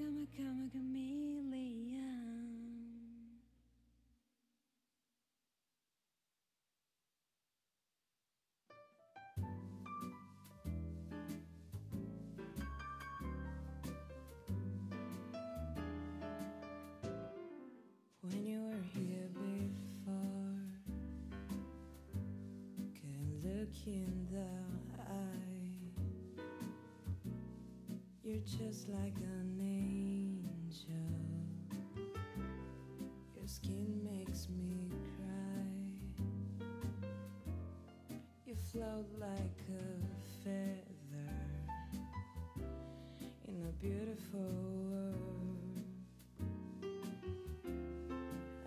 I'm a chameleon. When you were here before, can look in the eye. You're just like an angel. Your skin makes me cry. You float like a feather in a beautiful world.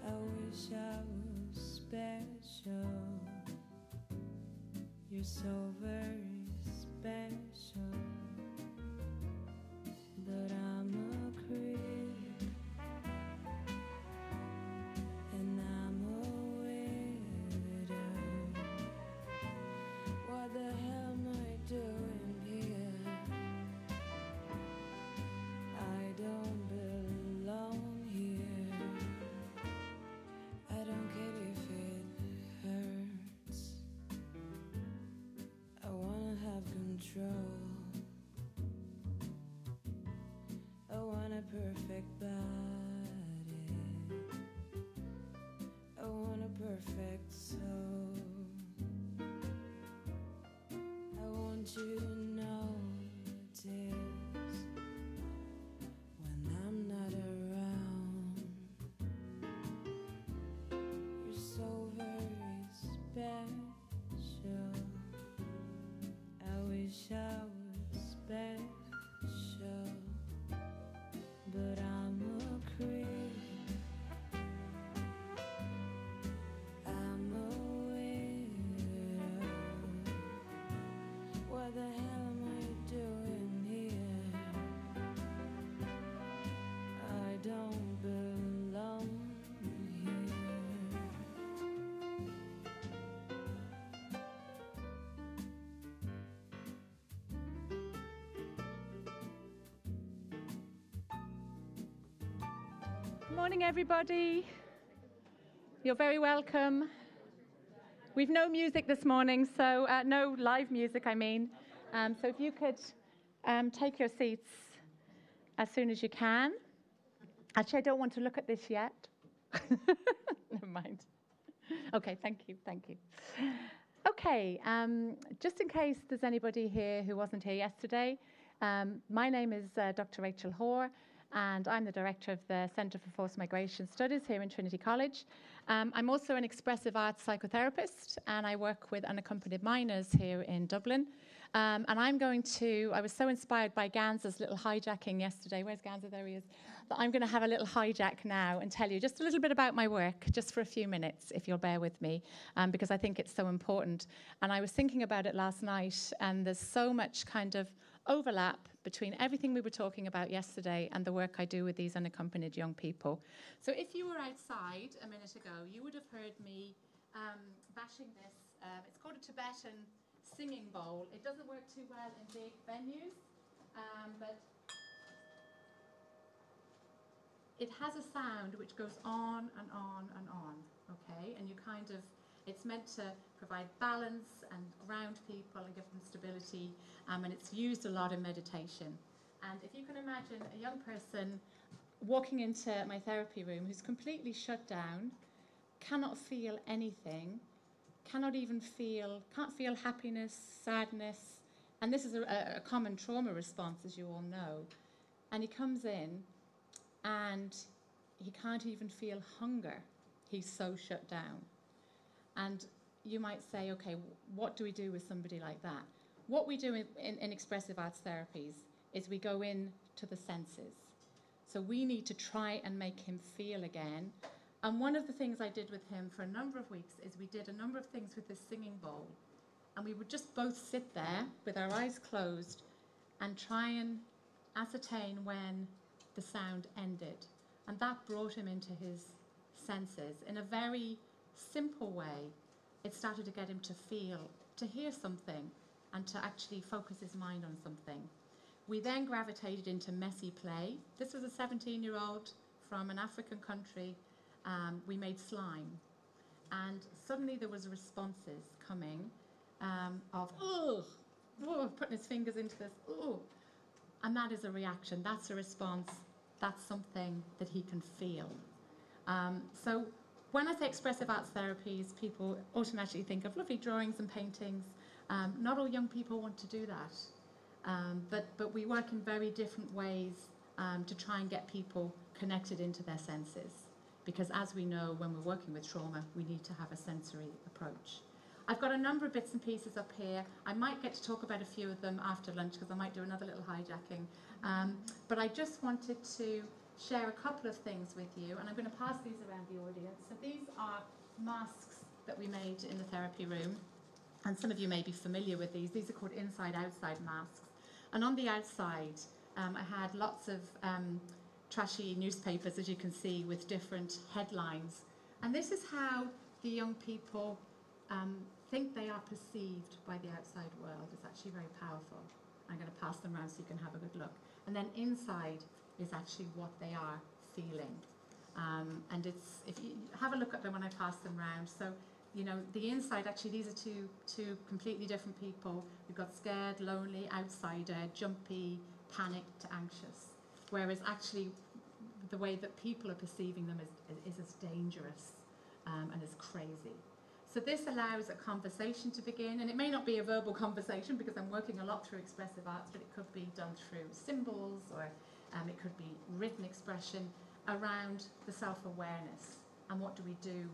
I wish I was special. You're so very special. But I'm a creep, and I'm a widow. What the hell am I doing here? I don't belong here. I don't care if it hurts. I wanna have control. I want a perfect body. I want a perfect soul. I want you to notice when I'm not around. You're so very special. I wish I was special. But I'm a creep. I'm a widow. What the hell am I doing here? I don't belong here. Good morning, everybody. You're very welcome. We've no music this morning, so no live music, I mean. So if you could take your seats as soon as you can. Actually, I don't want to look at this yet. Never mind. Okay, thank you. Okay, just in case there's anybody here who wasn't here yesterday, my name is Dr. Rachel Hoare, and I'm the director of the Centre for Forced Migration Studies here in Trinity College. I'm also an expressive arts psychotherapist, and I work with unaccompanied minors here in Dublin. And I was so inspired by Ganza's little hijacking yesterday. Where's Ganza? There he is. That I'm going to have a little hijack now and tell you just a little bit about my work, just for a few minutes, if you'll bear with me, because I think it's so important. And I was thinking about it last night, and there's so much kind of overlap between everything we were talking about yesterday and the work I do with these unaccompanied young people. So if you were outside a minute ago, you would have heard me bashing this. It's called a Tibetan singing bowl. It doesn't work too well in big venues, but it has a sound which goes on and on and on, okay? And you kind of, it's meant to provide balance and ground people and give them stability, and it's used a lot in meditation. And if you can imagine a young person walking into my therapy room who's completely shut down, cannot feel anything, can't feel happiness, sadness, and this is a common trauma response, as you all know. And he comes in and he can't even feel hunger. He's so shut down. And you might say, okay, what do we do with somebody like that? What we do in expressive arts therapies is we go in to the senses. So we need to try and make him feel again. And one of the things I did with him for a number of weeks is we did a number of things with this singing bowl. And we would just both sit there with our eyes closed and try and ascertain when the sound ended. And that brought him into his senses in a very simple way. It started to get him to feel, to hear something, and to actually focus his mind on something. We then gravitated into messy play. This was a 17-year-old from an African country. We made slime. And suddenly there was responses coming of, oh, putting his fingers into this, oh. And that is a reaction. That's a response. That's something that he can feel. So when I say expressive arts therapies, people automatically think of lovely drawings and paintings. Not all young people want to do that. But we work in very different ways to try and get people connected into their senses. Because as we know, when we're working with trauma, we need to have a sensory approach. I've got a number of bits and pieces up here. I might get to talk about a few of them after lunch because I might do another little hijacking. But I just wanted to share a couple of things with you, and I'm going to pass these around the audience. So these are masks that we made in the therapy room, and some of you may be familiar with these. These are called inside-outside masks. And on the outside, I had lots of trashy newspapers, as you can see, with different headlines. And this is how the young people think they are perceived by the outside world. It's actually very powerful. I'm going to pass them around so you can have a good look. And then inside is actually what they are feeling. And it's, if you have a look at them when I pass them around. So, you know, the inside, actually, these are two completely different people. We've got scared, lonely, outsider, jumpy, panicked, anxious. Whereas actually, the way that people are perceiving them is as dangerous and as crazy. So this allows a conversation to begin, and it may not be a verbal conversation because I'm working a lot through expressive arts, but it could be done through symbols, or it could be written expression around the self-awareness. And what do we do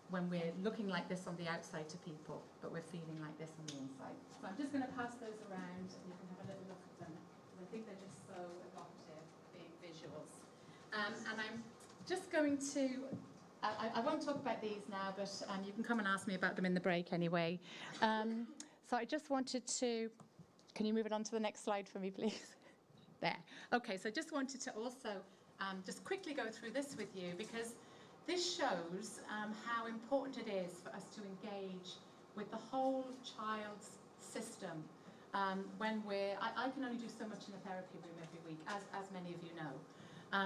when we're looking like this on the outside to people, but we're feeling like this on the inside? So I'm just going to pass those around, and you can have a little look at them, because I think they're just so evocative, being visuals. And I'm just going to... I won't talk about these now, but you can come and ask me about them in the break anyway. So I just wanted to... Can you move it on to the next slide for me, please? There. Okay, so I just wanted to also just quickly go through this with you, because this shows how important it is for us to engage with the whole child's system. When we're... I can only do so much in a therapy room every week, as many of you know.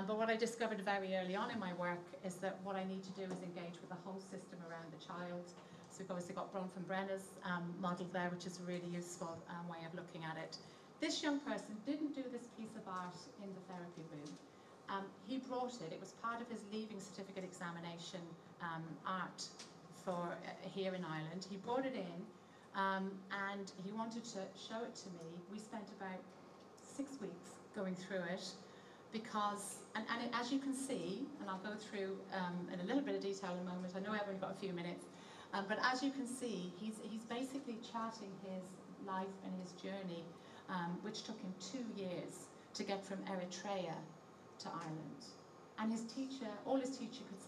But what I discovered very early on in my work is that what I need to do is engage with the whole system around the child. So we've obviously got Bronfenbrenner's Brenner's model there, which is a really useful way of looking at it. This young person didn't do this piece of art in the therapy room. He brought it. It was part of his leaving certificate examination art for here in Ireland. He brought it in and he wanted to show it to me. We spent about 6 weeks going through it. Because, as you can see, and I'll go through in a little bit of detail in a moment, I know I've only got a few minutes, but as you can see, he's basically charting his life and his journey, which took him 2 years to get from Eritrea to Ireland. And his teacher, all his teacher could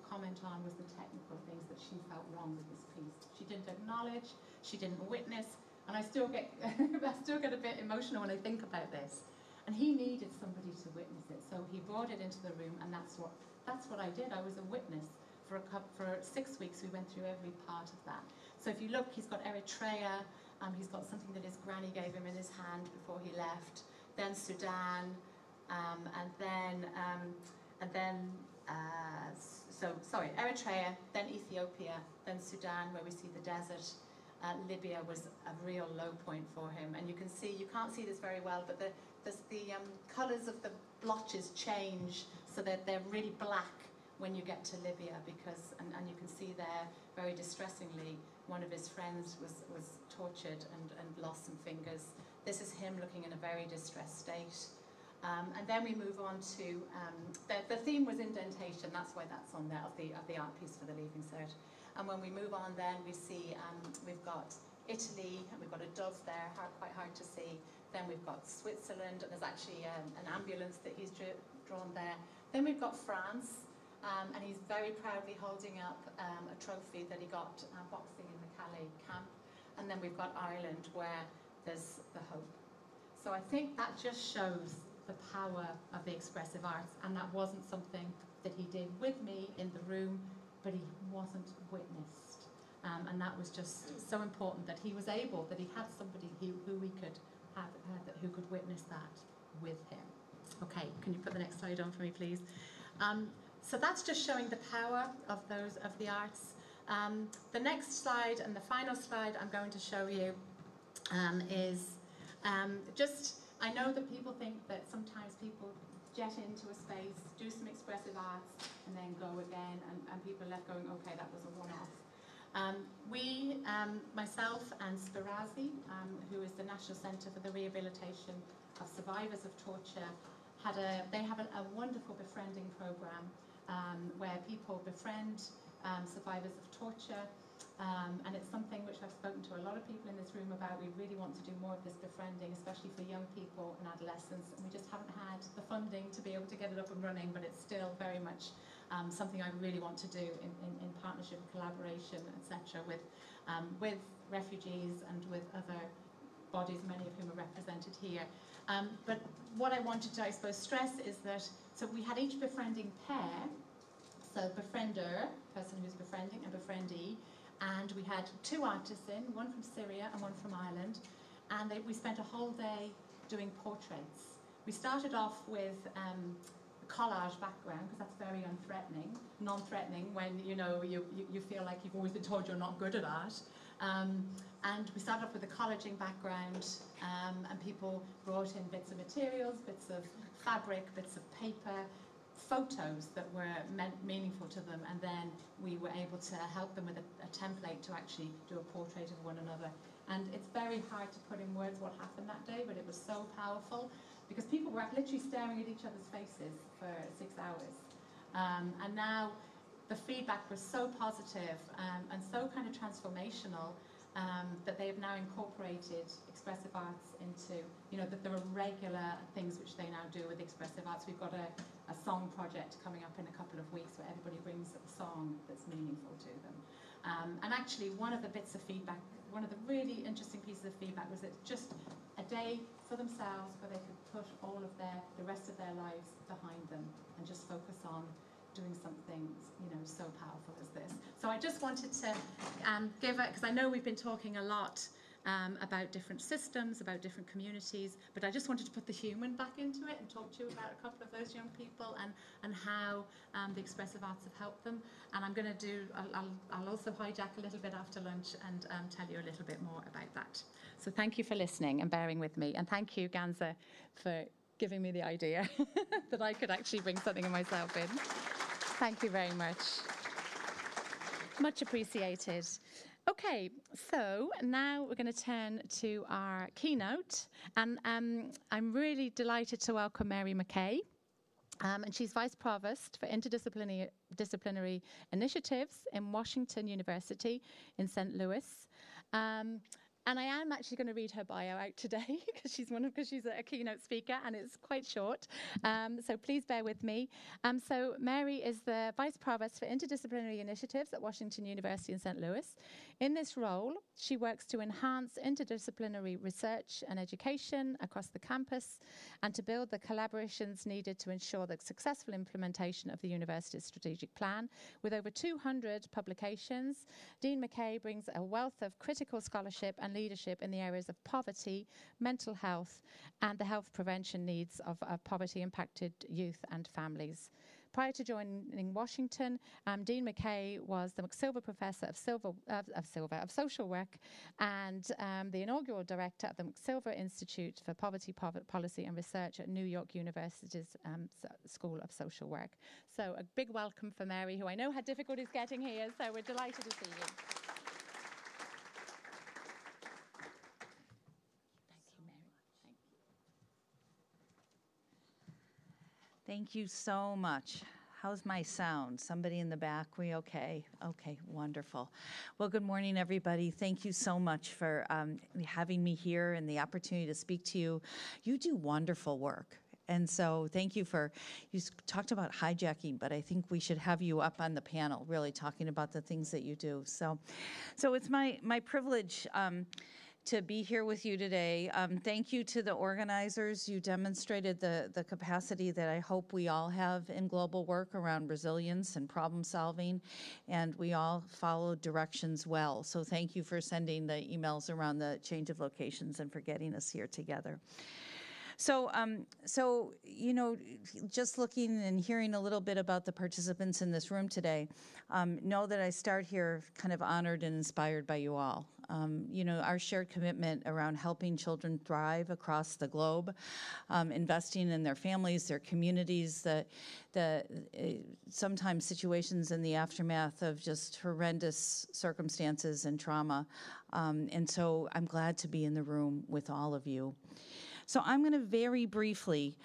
comment on was the technical things that she felt wrong with this piece. She didn't acknowledge, she didn't witness, and I still get a bit emotional when I think about this. And he needed somebody to witness it, so he brought it into the room, and that's what I did. I was a witness for 6 weeks. We went through every part of that. So if you look, he's got Eritrea. He's got something that his granny gave him in his hand before he left. Then Sudan, Eritrea, then Ethiopia, then Sudan, where we see the desert. Libya was a real low point for him, and you can see, you can't see this very well, but the colours of the blotches change so that they're really black when you get to Libya, because, and you can see there, very distressingly, one of his friends was tortured and lost some fingers. This is him looking in a very distressed state. And then we move on to, the theme was indentation, that's why that's on there, of the art piece for the Leaving Cert. And when we move on then, we see we've got Italy, and we've got a dove there, quite hard to see. Then we've got Switzerland, and there's actually an ambulance that he's drawn there. Then we've got France, and he's very proudly holding up a trophy that he got boxing in the Calais camp. And then we've got Ireland, where there's the hope. So I think that just shows the power of the expressive arts, and that wasn't something that he did with me in the room, but he wasn't witnessed. And that was just so important, that he was able, that he had somebody who we could who could witness that with him. Okay, can you put the next slide on for me, please? So that's just showing the power of the arts. The next slide and the final slide I'm going to show you is I know that people think that sometimes people jet into a space, do some expressive arts, and then go again, and people are left going, okay, that was a one-off. Myself and Spirazi, who is the National Centre for the Rehabilitation of Survivors of Torture, they have a wonderful befriending programme where people befriend survivors of torture, and it's something which I've spoken to a lot of people in this room about. We really want to do more of this befriending, especially for young people and adolescents, and we just haven't had the funding to be able to get it up and running, but it's still very much something I really want to do in partnership, collaboration, etc., with refugees and with other bodies, many of whom are represented here. But what I wanted to, I suppose, stress is that, so we had each befriending pair, so befriender, person who's befriending, and befriendee, and we had two artists in, one from Syria and one from Ireland, and we spent a whole day doing portraits. We started off with a collage background, because that's very non-threatening when you feel like you've always been told you're not good at art. And we started off with a collaging background, and people brought in bits of materials, bits of fabric, bits of paper, photos that were meaningful to them, and then we were able to help them with a template to actually do a portrait of one another. And it's very hard to put in words what happened that day, but it was so powerful because people were literally staring at each other's faces for 6 hours. And now the feedback was so positive and so kind of transformational that they have now incorporated expressive arts into, that there are regular things which they now do with expressive arts. We've got a song project coming up in a couple of weeks where everybody brings a song that's meaningful to them. And actually, one of the bits of feedback, one of the really interesting pieces of feedback was that just a day for themselves where they could put all of the rest of their lives behind them and just focus on doing something, so powerful as this. So I just wanted to give it, because I know we've been talking a lot about different systems, about different communities, but I just wanted to put the human back into it and talk to you about a couple of those young people and how the expressive arts have helped them. And I'm going to I'll also hijack a little bit after lunch and tell you a little bit more about that. So thank you for listening and bearing with me. And thank you, Ganza, for giving me the idea that I could actually bring something of myself in. Thank you very much. Much appreciated. Okay, so now we're going to turn to our keynote, and I'm really delighted to welcome Mary McKay, and she's Vice Provost for Interdisciplinary Initiatives in Washington University in St. Louis. And I am actually going to read her bio out today because she's a keynote speaker and it's quite short. So please bear with me. So Mary is the Vice Provost for Interdisciplinary Initiatives at Washington University in St. Louis. In this role, she works to enhance interdisciplinary research and education across the campus and to build the collaborations needed to ensure the successful implementation of the university's strategic plan. With over 200 publications, Dean McKay brings a wealth of critical scholarship and leadership in the areas of poverty, mental health, and the health prevention needs of poverty-impacted youth and families. Prior to joining Washington, Dean McKay was the McSilver Professor of Social Work and the inaugural director of the McSilver Institute for Poverty Policy and Research at New York University's School of Social Work. So a big welcome for Mary, who I know had difficulties getting here, so we're delighted to see you. Thank you so much. How's my sound? Somebody in the back? We okay? Okay, wonderful. Well, good morning, everybody. Thank you so much for having me here and the opportunity to speak to you. You do wonderful work. And so thank you you talked about hijacking, but I think we should have you up on the panel really talking about the things that you do. So it's my privilege to be here with you today. Thank you to the organizers. You demonstrated the capacity that I hope we all have in global work around resilience and problem solving, and we all followed directions well. So thank you for sending the emails around the change of locations and for getting us here together. So, you know, just looking and hearing a little bit about the participants in this room today, know that I start here kind of honored and inspired by you all. You know, our shared commitment around helping children thrive across the globe, investing in their families, their communities, sometimes situations in the aftermath of just horrendous circumstances and trauma. And so I'm glad to be in the room with all of you. So I'm going to very briefly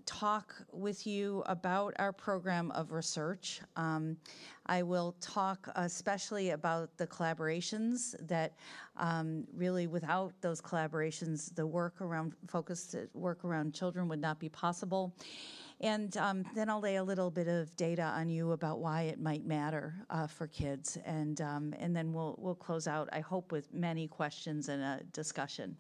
talk with you about our program of research. I will talk especially about the collaborations that really without those collaborations, the focused work around children would not be possible. And then I'll lay a little bit of data on you about why it might matter for kids. And then we'll close out, I hope, with many questions and a discussion.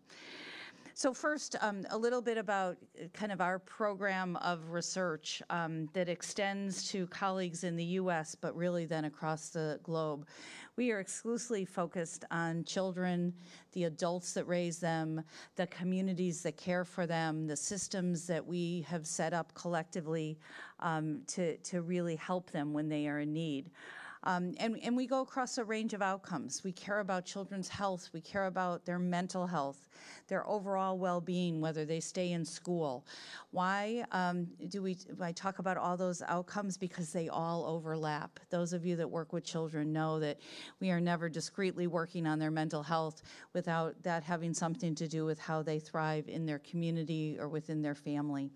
So first, a little bit about kind of our program of research that extends to colleagues in the U.S., but really then across the globe. We are exclusively focused on children, the adults that raise them, the communities that care for them, the systems that we have set up collectively to really help them when they are in need. And we go across a range of outcomes. We care about children's health. We care about their mental health, their overall well-being, whether they stay in school. Why do I talk about all those outcomes? Because they all overlap. Those of you that work with children know that we are never discreetly working on their mental health without that having something to do with how they thrive in their community or within their family.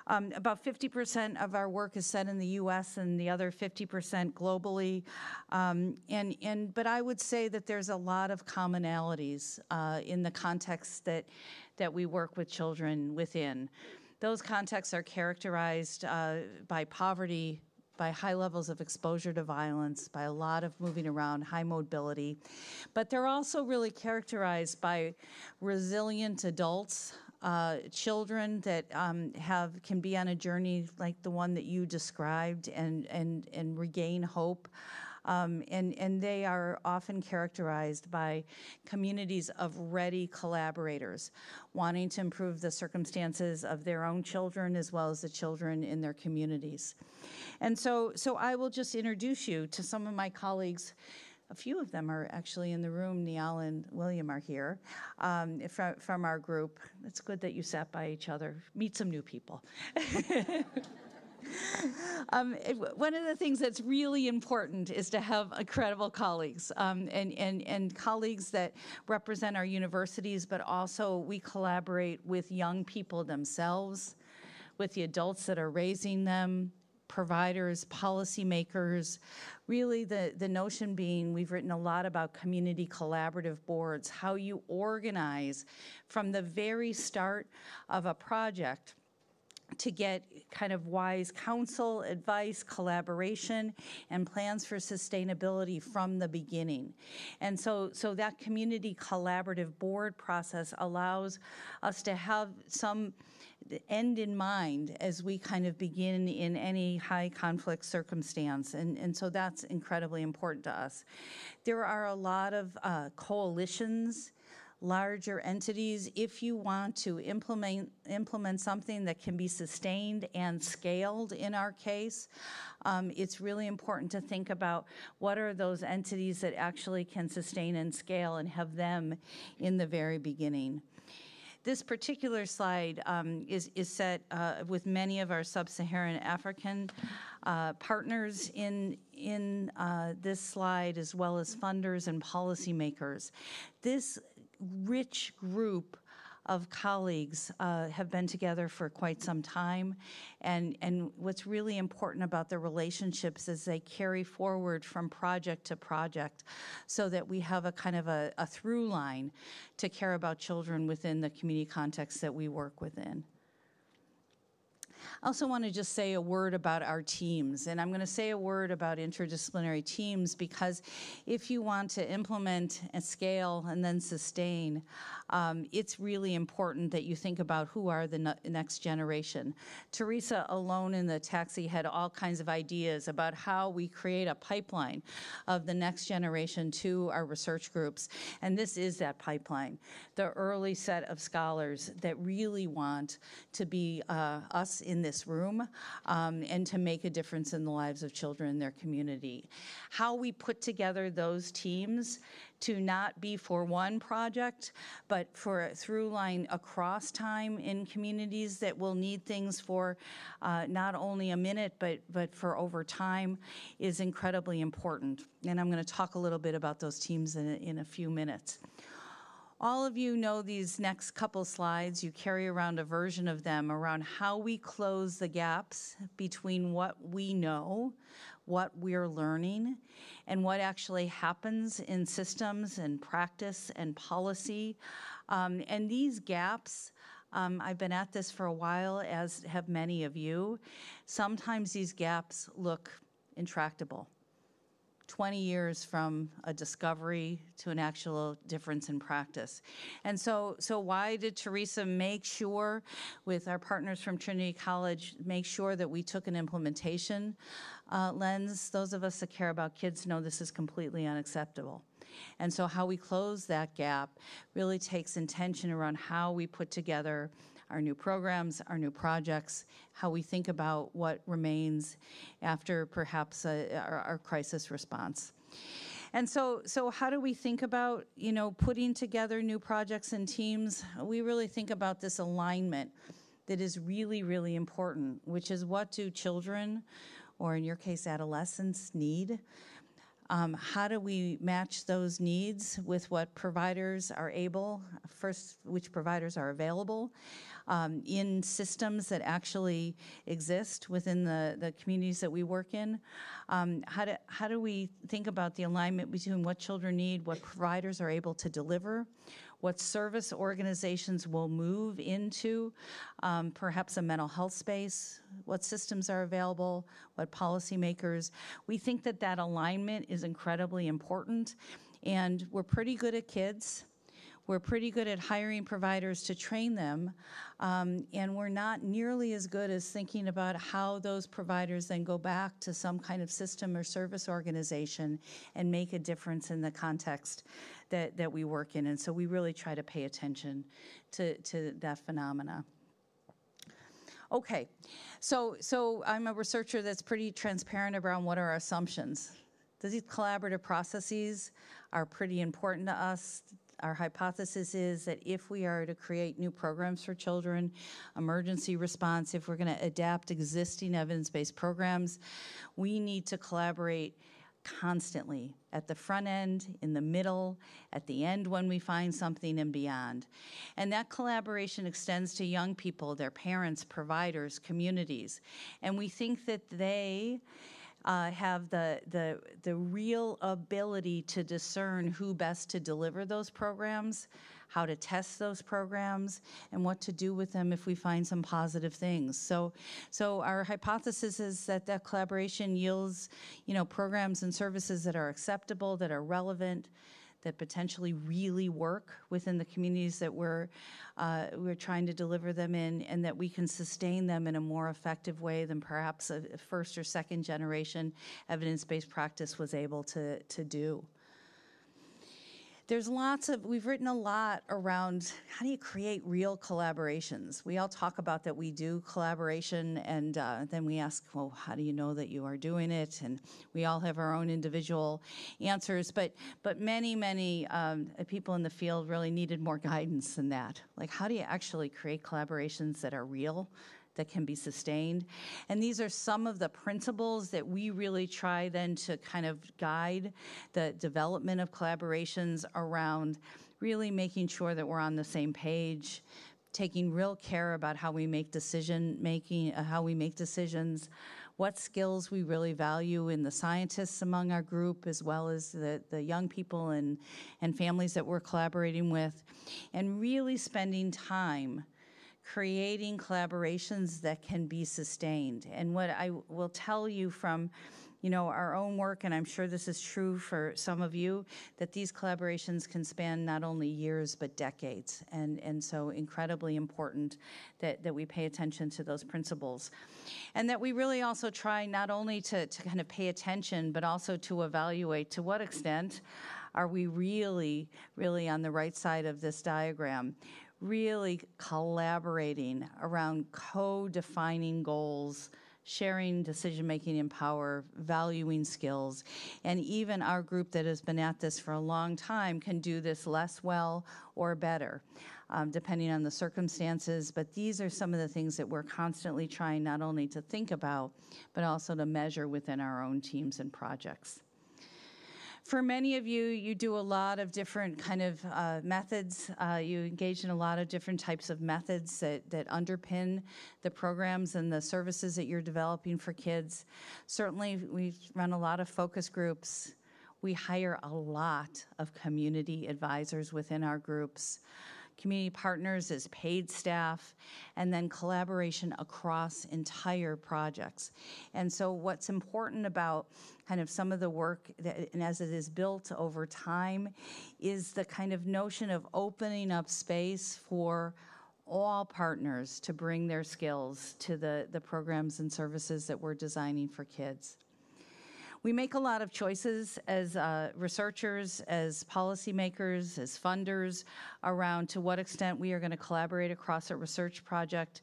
About 50% of our work is set in the U.S. and the other 50% globally. But I would say that there's a lot of commonalities in the context that we work with children within. Those contexts are characterized by poverty, by high levels of exposure to violence, by a lot of moving around, high mobility. But they're also really characterized by resilient adults, children that can be on a journey like the one that you described and regain hope. And they are often characterized by communities of ready collaborators, wanting to improve the circumstances of their own children as well as the children in their communities. And so I will just introduce you to some of my colleagues. A few of them are actually in the room. Niall and William are here from our group. It's good that you sat by each other. Meet some new people. One of the things that's really important is to have incredible colleagues and colleagues that represent our universities, but also we collaborate with young people themselves, with the adults that are raising them, providers, policymakers. Really the notion being, we've written a lot about community collaborative boards, how you organize from the very start of a project to get kind of wise counsel, advice, collaboration, and plans for sustainability from the beginning. And so that community collaborative board process allows us to have some end in mind as we kind of begin in any high conflict circumstance. And so that's incredibly important to us. There are a lot of coalitions, larger entities. If you want to implement something that can be sustained and scaled in our case, it's really important to think about what are those entities that actually can sustain and scale and have them in the very beginning. This particular slide is set with many of our sub-Saharan African partners in this slide, as well as funders and policymakers. This rich group of colleagues have been together for quite some time, and what's really important about the relationships is they carry forward from project to project so that we have a kind of a through line to care about children within the community context that we work within. I also want to just say a word about our teams, and I'm going to say a word about interdisciplinary teams because if you want to implement and scale and then sustain, it's really important that you think about who are the next generation. Teresa alone in the taxi had all kinds of ideas about how we create a pipeline of the next generation to our research groups, and this is that pipeline. The early set of scholars that really want to be us in this room and to make a difference in the lives of children in their community. How we put together those teams to not be for one project, but for a through line across time in communities that will need things for not only a minute, but for over time is incredibly important. And I'm going to talk a little bit about those teams in a few minutes. All of you know these next couple slides. You carry around a version of them around how we close the gaps between what we know, what we're learning, and what actually happens in systems and practice and policy. And these gaps, I've been at this for a while, as have many of you. Sometimes these gaps look intractable. 20 years from a discovery to an actual difference in practice. And so why did Teresa make sure, with our partners from Trinity College, make sure that we took an implementation lens? Those of us that care about kids know this is completely unacceptable. And so how we close that gap really takes intention around how we put together our new programs, our new projects, how we think about what remains after perhaps our crisis response. And so how do we think about, putting together new projects and teams? We really think about this alignment that is really, really important, which is what do children, or in your case, adolescents, need? How do we match those needs with what providers are able, first, which providers are available in systems that actually exist within the communities that we work in? How do we think about the alignment between what children need, what providers are able to deliver, what service organizations will move into, perhaps a mental health space, what systems are available, what policymakers. We think that that alignment is incredibly important, and we're pretty good at kids. We're pretty good at hiring providers to train them, and we're not nearly as good as thinking about how those providers then go back to some kind of system or service organization and make a difference in the context that we work in. And so we really try to pay attention to that phenomena. Okay, so I'm a researcher that's pretty transparent around what are our assumptions. These collaborative processes are pretty important to us. Our hypothesis is that if we are to create new programs for children, emergency response, if we're going to adapt existing evidence-based programs, we need to collaborate constantly at the front end, in the middle, at the end when we find something, and beyond. And that collaboration extends to young people, their parents, providers, communities. And we think that they have the real ability to discern who best to deliver those programs, how to test those programs, and what to do with them if we find some positive things. So our hypothesis is that that collaboration yields, programs and services that are acceptable, that are relevant, that potentially really work within the communities that we're trying to deliver them in, and that we can sustain them in a more effective way than perhaps a first or second generation evidence-based practice was able to do. There's we've written a lot around how do you create real collaborations. We all talk about that we do collaboration, and then we ask, well, how do you know that you are doing it? And we all have our own individual answers, but many people in the field really needed more guidance than that. Like, how do you actually create collaborations that are real, that can be sustained? And these are some of the principles that we really try then to kind of guide the development of collaborations around really making sure that we're on the same page, taking real care about how we make decisions, what skills we really value in the scientists among our group, as well as the young people and families that we're collaborating with, and really spending time creating collaborations that can be sustained. And what I will tell you from our own work, and I'm sure this is true for some of you, that these collaborations can span not only years but decades, and so incredibly important that we pay attention to those principles. And that we really also try not only to kind of pay attention, but also to evaluate to what extent are we really on the right side of this diagram, really collaborating around co-defining goals, sharing decision-making and power, valuing skills. And even our group that has been at this for a long time can do this less well or better, depending on the circumstances. But these are some of the things that we're constantly trying not only to think about, but also to measure within our own teams and projects. For many of you, you do a lot of different kind of methods. You engage in a lot of different types of methods that underpin the programs and the services that you're developing for kids. Certainly, we run a lot of focus groups. We hire a lot of community advisors within our groups. Community partners as paid staff, and then collaboration across entire projects. And so what's important about kind of some of the work, and as it is built over time, is the kind of notion of opening up space for all partners to bring their skills to the programs and services that we're designing for kids. We make a lot of choices as researchers, as policymakers, as funders around to what extent we are going to collaborate across a research project.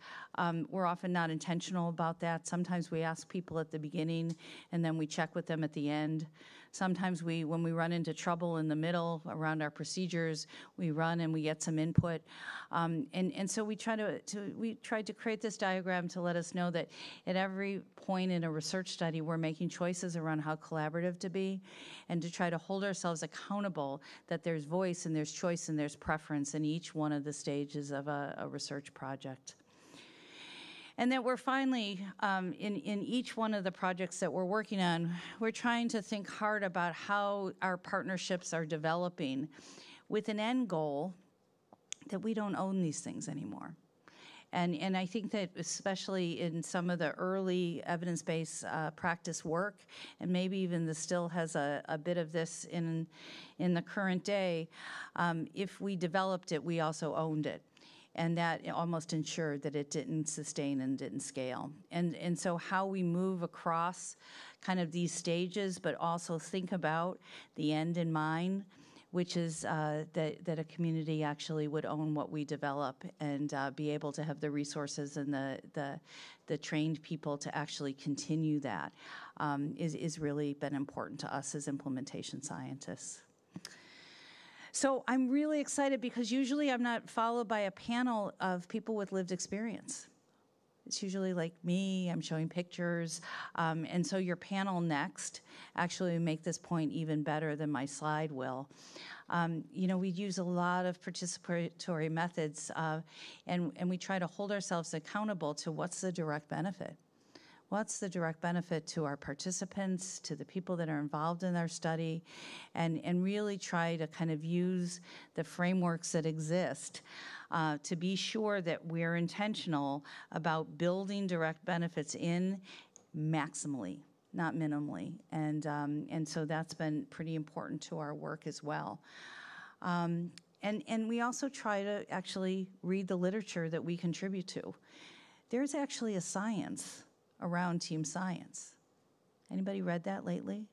We're often not intentional about that. Sometimes we ask people at the beginning and then we check with them at the end. Sometimes when we run into trouble in the middle around our procedures, we run and we get some input. And so we tried to create this diagram to let us know that at every point in a research study, we're making choices around how collaborative to be, and to try to hold ourselves accountable that there's voice and there's choice and there's preference in each one of the stages of a research project. And that we're finally, in each one of the projects that we're working on, we're trying to think hard about how our partnerships are developing with an end goal that we don't own these things anymore. And I think that especially in some of the early evidence-based practice work, and maybe even the still has a bit of this in the current day, if we developed it, we also owned it. And that almost ensured that it didn't sustain and didn't scale. And so how we move across kind of these stages, but also think about the end in mind, which is that a community actually would own what we develop and be able to have the resources and the trained people to actually continue that, is really been important to us as implementation scientists. So I'm really excited because usually I'm not followed by a panel of people with lived experience. It's usually like me, I'm showing pictures, and so your panel next actually make this point even better than my slide will. We use a lot of participatory methods, and we try to hold ourselves accountable to what's the direct benefit. What's the direct benefit to our participants, to the people that are involved in our study, and really try to kind of use the frameworks that exist to be sure that we're intentional about building direct benefits in maximally, not minimally. And so that's been pretty important to our work as well. And we also try to actually read the literature that we contribute to. There's actually a science around team science. Anybody read that lately?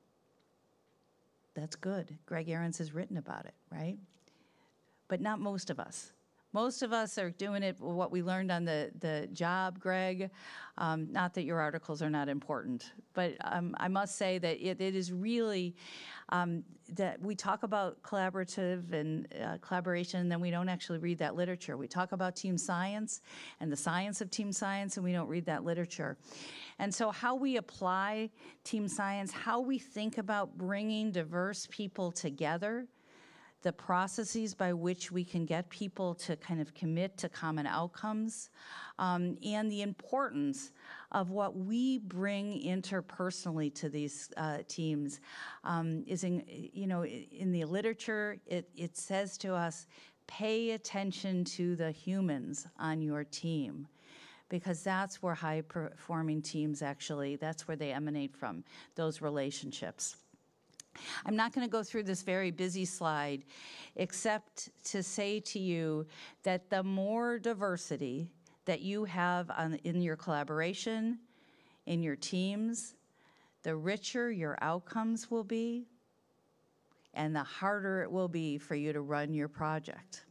That's good. Greg Ahrens has written about it, right? But not most of us. Most of us are doing it, what we learned on the job, Greg. Not that your articles are not important, but I must say that it is really that we talk about collaborative and collaboration, and then we don't actually read that literature. We talk about team science and the science of team science, and we don't read that literature. And so how we apply team science, how we think about bringing diverse people together, the processes by which we can get people to kind of commit to common outcomes, and the importance of what we bring interpersonally to these teams is in the literature. It says to us, pay attention to the humans on your team, because that's where high-performing teams actually, that's where they emanate from, those relationships. I'm not going to go through this very busy slide, except to say to you that the more diversity that you have in your collaboration, in your teams, the richer your outcomes will be, and the harder it will be for you to run your project.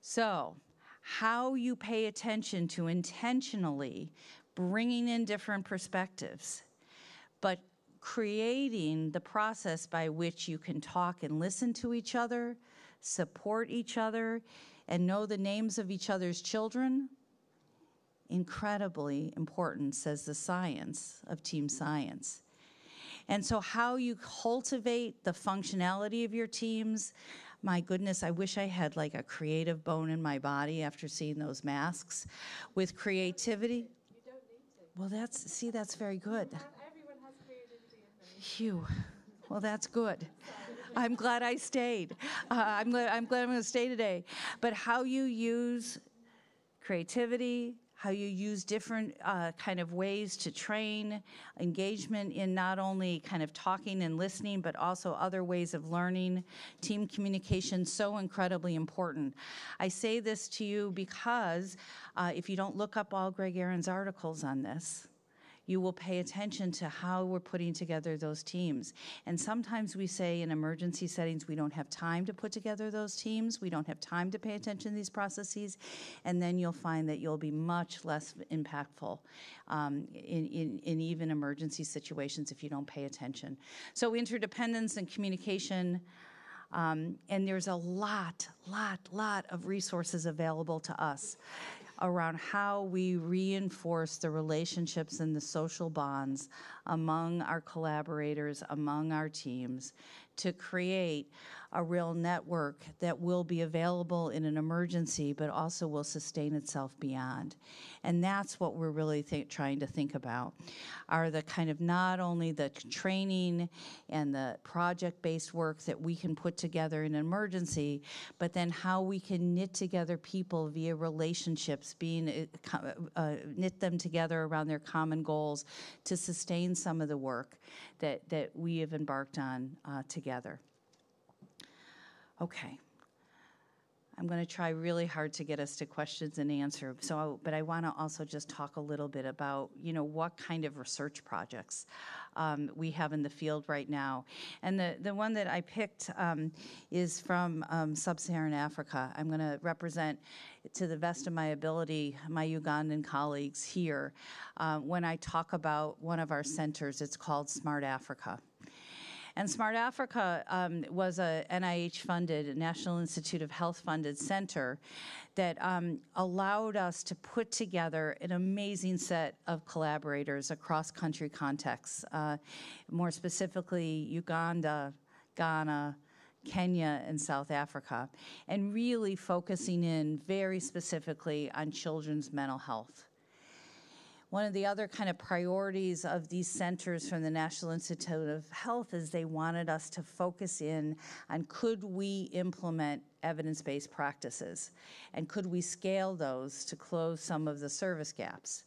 So, how you pay attention to intentionally bringing in different perspectives, but creating the process by which you can talk and listen to each other, support each other, and know the names of each other's children, incredibly important, says the science of team science. And so how you cultivate the functionality of your teams, my goodness, I wish I had like a creative bone in my body after seeing those masks. With creativity. You don't need to. Well, that's very good. Everyone has creativity in them. Phew. Well, that's good. I'm glad I stayed. I'm glad I'm going to stay today. But how you use creativity, how you use different kind of ways to train engagement in not only kind of talking and listening, but also other ways of learning. Team communication, so incredibly important. I say this to you because if you don't look up all Greg Aaron's articles on this, you will pay attention to how we're putting together those teams. And sometimes we say in emergency settings, we don't have time to put together those teams. We don't have time to pay attention to these processes. And then you'll find that you'll be much less impactful in even emergency situations if you don't pay attention. So interdependence and communication, and there's a lot of resources available to us around how we reinforce the relationships and the social bonds among our collaborators, among our teams, to create a real network that will be available in an emergency, but also will sustain itself beyond. And that's what we're really trying to think about, are the kind of not only the training and the project-based work that we can put together in an emergency, but then how we can knit together people via relationships, knit them together around their common goals to sustain some of the work that we have embarked on together. Okay. I'm going to try really hard to get us to questions and answers. But I want to also just talk a little bit about, what kind of research projects we have in the field right now. And the one that I picked is from sub-Saharan Africa. I'm going to represent, to the best of my ability, my Ugandan colleagues here. When I talk about one of our centers, it's called Smart Africa. And Smart Africa was a NIH-funded, a National Institute of Health-funded center that allowed us to put together an amazing set of collaborators across country contexts, more specifically Uganda, Ghana, Kenya, and South Africa, and really focusing in very specifically on children's mental health. One of the other kind of priorities of these centers from the National Institute of Health is they wanted us to focus in on could we implement evidence-based practices, and could we scale those to close some of the service gaps.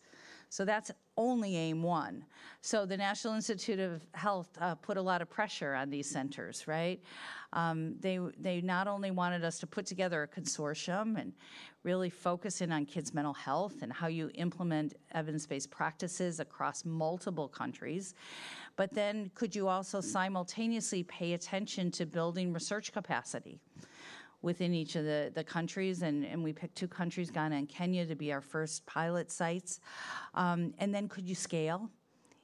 So that's only aim one. So the National Institute of Health put a lot of pressure on these centers, right? They not only wanted us to put together a consortium and really focus in on kids' mental health and how you implement evidence-based practices across multiple countries, but then could you also simultaneously pay attention to building research capacity within each of the countries, and we picked 2 countries, Ghana and Kenya, to be our first pilot sites. And then could you scale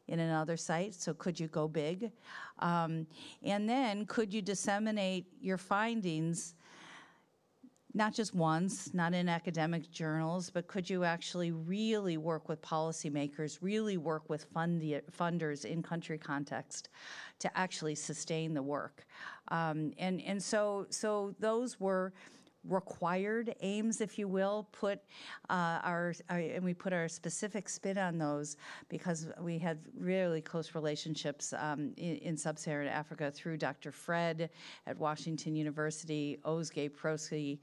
in another site? So could you go big? And then could you disseminate your findings, not just once, not in academic journals, but could you actually really work with policymakers, really work with funders in country context to actually sustain the work? And so those were required aims, if you will, and we put our specific spin on those because we had really close relationships in sub-Saharan Africa through Dr. Fred at Washington University, Ozge Proski,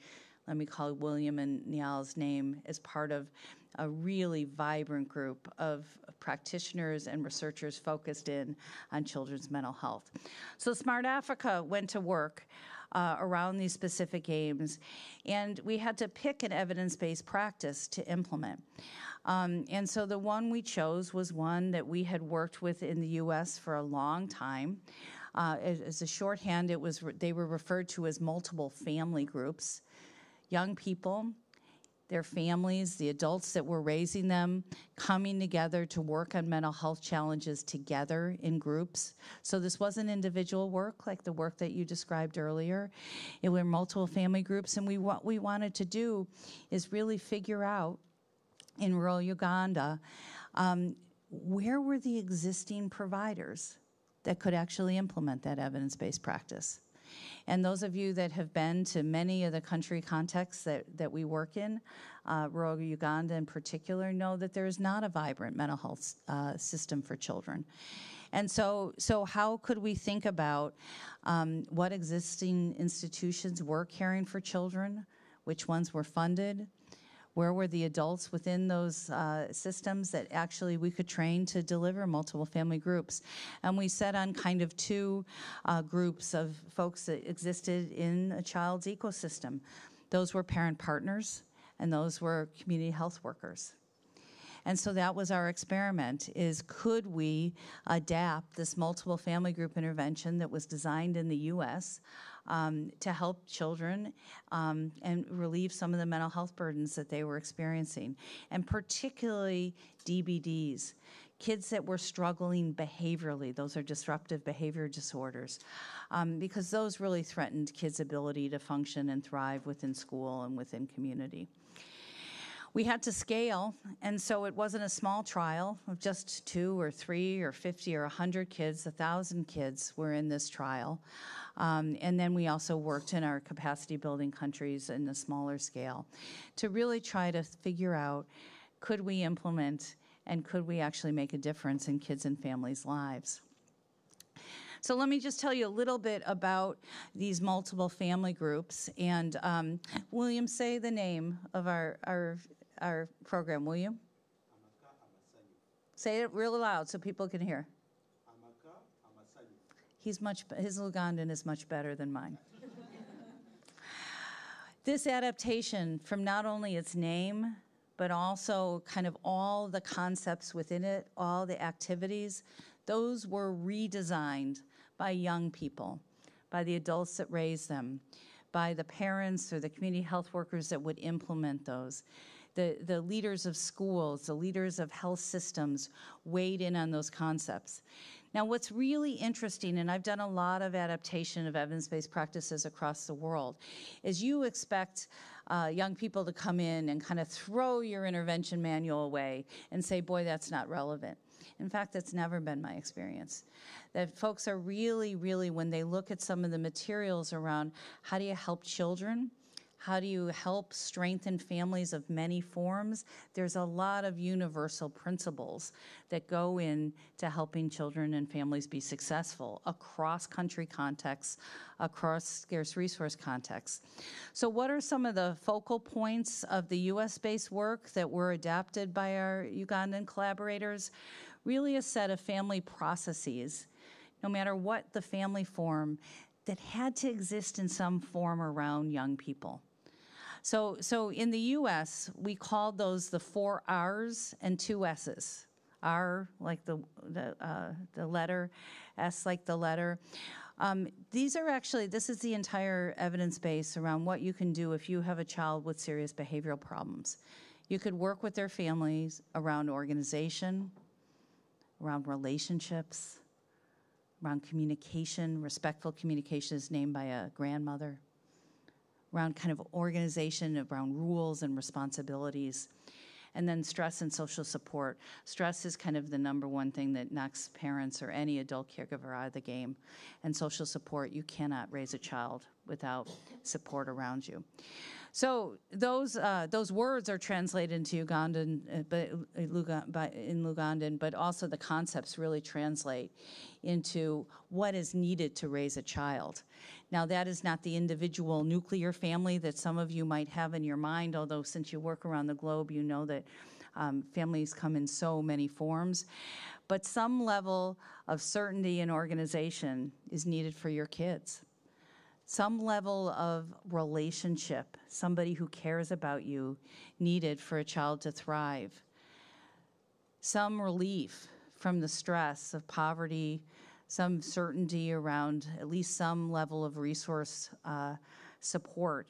let me call William and Niall's name, as part of a really vibrant group of practitioners and researchers focused in on children's mental health. So Smart Africa went to work around these specific aims, and we had to pick an evidence-based practice to implement. And so the one we chose was one that we had worked with in the U.S. for a long time. As a shorthand, they were referred to as multiple family groups. Young people, their families, the adults that were raising them, coming together to work on mental health challenges together in groups. So this wasn't individual work like the work that you described earlier. It were multiple family groups, and what we wanted to do is really figure out in rural Uganda, where were the existing providers that could actually implement that evidence-based practice? And those of you that have been to many of the country contexts that we work in, rural Uganda in particular, know that there is not a vibrant mental health system for children. And so how could we think about what existing institutions were caring for children, which ones were funded, where were the adults within those systems that actually we could train to deliver multiple family groups? And we set on kind of two groups of folks that existed in a child's ecosystem. Those were parent partners, and those were community health workers. And so that was our experiment, is could we adapt this multiple family group intervention that was designed in the U.S. To help children and relieve some of the mental health burdens that they were experiencing, and particularly DBDs, kids that were struggling behaviorally. Those are disruptive behavior disorders, because those really threatened kids' ability to function and thrive within school and within community. We had to scale, and so it wasn't a small trial of just 2 or 3 or 50 or 100 kids. 1,000 kids were in this trial. And then we also worked in our capacity building countries in a smaller scale to really try to figure out, could we implement and could we actually make a difference in kids and families' lives? So let me just tell you a little bit about these multiple family groups. And William, say the name of our program, will you? Say it real loud so people can hear. His Ugandan is much better than mine. This adaptation, from not only its name, but also kind of all the concepts within it, all the activities, those were redesigned by young people, by the adults that raised them, by the parents or the community health workers that would implement those. The leaders of schools, the leaders of health systems weighed in on those concepts. Now, what's really interesting, and I've done a lot of adaptation of evidence-based practices across the world, is you expect young people to come in and kind of throw your intervention manual away and say, boy, that's not relevant. In fact, that's never been my experience. That folks are really, really, when they look at some of the materials around how do you help children, how do you help strengthen families of many forms, there's a lot of universal principles that go into helping children and families be successful across country contexts, across scarce resource contexts. So what are some of the focal points of the US-based work that were adapted by our Ugandan collaborators? Really a set of family processes, no matter what the family form, that had to exist in some form around young people. So in the U.S., we called those the 4 R's and 2 S's. R like the letter, S like the letter. These are actually, this is the entire evidence base around what you can do if you have a child with serious behavioral problems. You could work with their families around organization, around relationships, around communication. Respectful communication is named by a grandmother. Around kind of organization, around rules and responsibilities. And then stress and social support. Stress is kind of the #1 thing that knocks parents or any adult caregiver out of the game. And social support, you cannot raise a child without support around you. So those words are translated into Ugandan, in Lugandan, but also the concepts really translate into what is needed to raise a child. Now, that is not the individual nuclear family that some of you might have in your mind, although since you work around the globe, you know that families come in so many forms. But some level of certainty and organization is needed for your kids. Some level of relationship, somebody who cares about you, needed for a child to thrive. Some relief from the stress of poverty, some certainty around at least some level of resource support,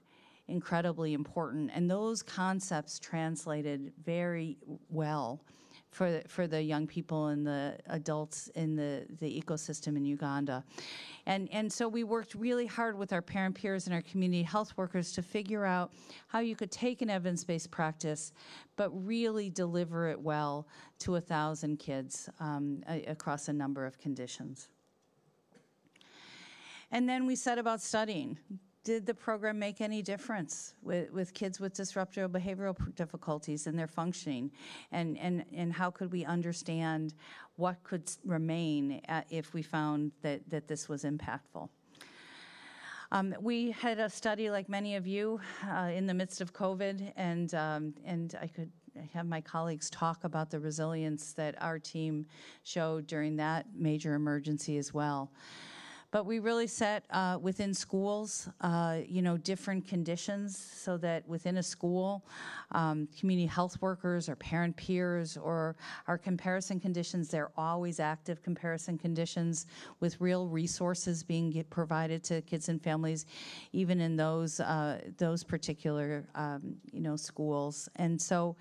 incredibly important. And those concepts translated very well for the young people and the adults in the ecosystem in Uganda. And so we worked really hard with our parent peers and our community health workers to figure out how you could take an evidence-based practice but really deliver it well to 1,000 kids across a number of conditions. And then we set about studying. Did the program make any difference with kids with disruptive behavioral difficulties in their functioning? And how could we understand what could remain if we found that this was impactful? We had a study, like many of you, in the midst of COVID, and I could have my colleagues talk about the resilience that our team showed during that major emergency as well. But we really set within schools, different conditions so that within a school, community health workers or parent peers or our comparison conditions, they're always active comparison conditions with real resources being provided to kids and families, even in those particular, schools. And so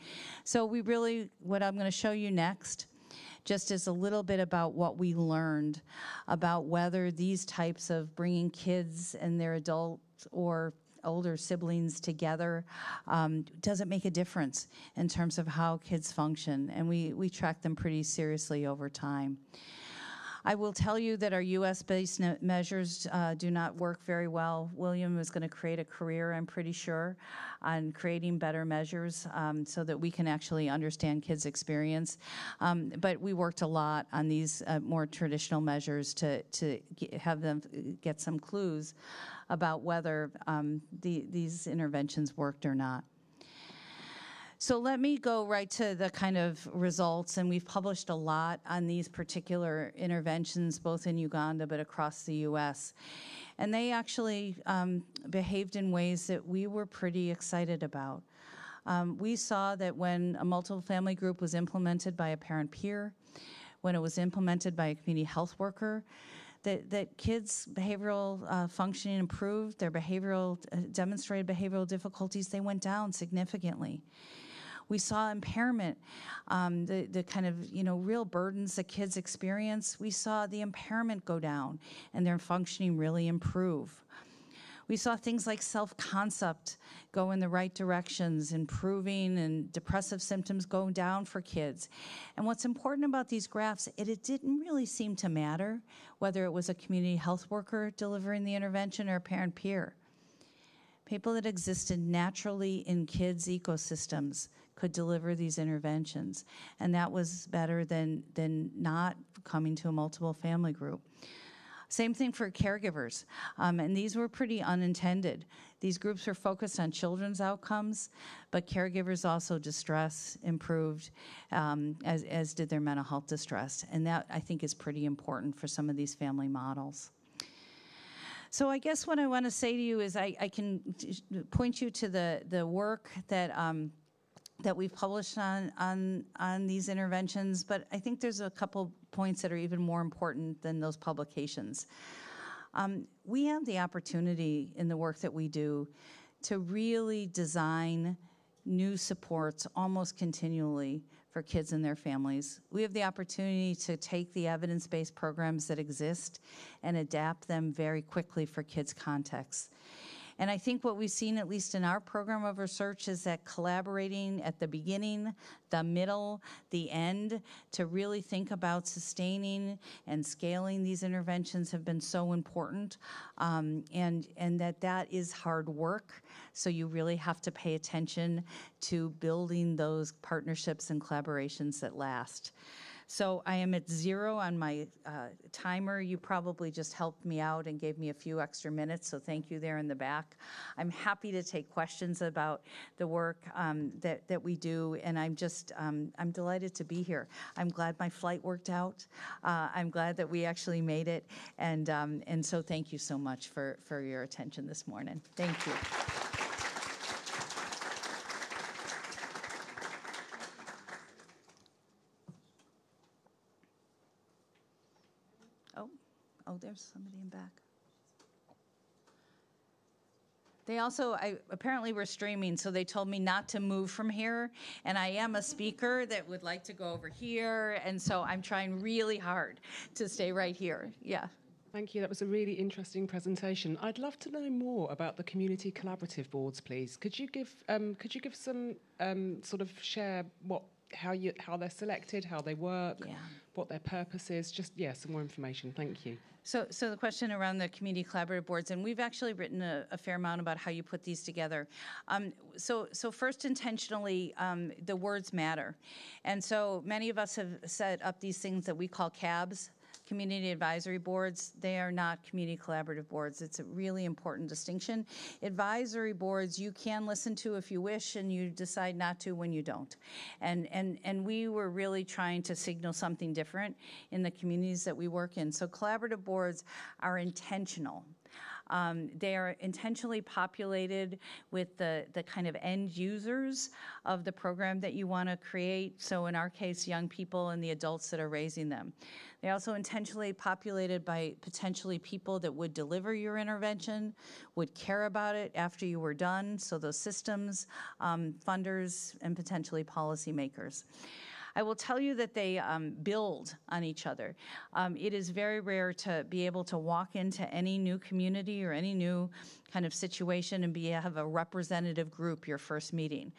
we really, what I'm going to show you next, just as a little bit about what we learned about whether these types of bringing kids and their adult or older siblings together doesn't make a difference in terms of how kids function. And we track them pretty seriously over time. I will tell you that our US-based measures do not work very well. William is going to create a career, I'm pretty sure, on creating better measures so that we can actually understand kids' experience. But we worked a lot on these more traditional measures to have them get some clues about whether these interventions worked or not. So let me go right to the kind of results, and we've published a lot on these particular interventions, both in Uganda but across the US. And they actually behaved in ways that we were pretty excited about. We saw that when a multiple family group was implemented by a parent peer, when it was implemented by a community health worker, that kids' behavioral functioning improved, their demonstrated behavioral difficulties, they went down significantly. We saw impairment, the kind of, real burdens that kids experience. We saw the impairment go down and their functioning really improve. We saw things like self-concept go in the right directions, improving, and depressive symptoms go down for kids. And what's important about these graphs, it didn't really seem to matter whether it was a community health worker delivering the intervention or a parent peer. People that existed naturally in kids' ecosystems could deliver these interventions, and that was better than not coming to a multiple family group. Same thing for caregivers, and these were pretty unintended. These groups were focused on children's outcomes, but caregivers also distress improved, as did their mental health distress, and that, I think, is pretty important for some of these family models. So I guess what I want to say to you is I can point you to the work that we've published on these interventions, but I think there's a couple points that are even more important than those publications. We have the opportunity in the work that we do to really design new supports almost continually for kids and their families. We have the opportunity to take the evidence-based programs that exist and adapt them very quickly for kids' contexts. And I think what we've seen, at least in our program of research, is that collaborating at the beginning, the middle, the end, to really think about sustaining and scaling these interventions have been so important, and that is hard work. So you really have to pay attention to building those partnerships and collaborations that last. So I am at 0 on my timer. You probably just helped me out and gave me a few extra minutes, so thank you there in the back. I'm happy to take questions about the work that we do, and I'm delighted to be here. I'm glad my flight worked out. I'm glad that we actually made it, and so thank you so much for your attention this morning. Thank you. Oh, there's somebody in back. They also, apparently we're streaming, so they told me not to move from here, and I am a speaker that would like to go over here, and so I'm trying really hard to stay right here. Yeah. Thank you. That was a really interesting presentation. I'd love to know more about the community collaborative boards, please. Could you give some sort of share how they're selected, how they work, what their purpose is? Just some more information. Thank you. So the question around the community collaborative boards, and we've actually written a fair amount about how you put these together. So first, intentionally, the words matter. And so many of us have set up these things that we call CABs, community advisory boards. They are not community collaborative boards. It's a really important distinction. Advisory boards you can listen to if you wish, and you decide not to when you don't. And we were really trying to signal something different in the communities that we work in. So collaborative boards are intentional. They are intentionally populated with the kind of end users of the program that you want to create. So in our case, young people and the adults that are raising them. They're also intentionally populated by potentially people that would deliver your intervention, would care about it after you were done. So those systems, funders, and potentially policymakers. I will tell you that they build on each other. It is very rare to be able to walk into any new community or any new kind of situation and have a representative group your first meeting.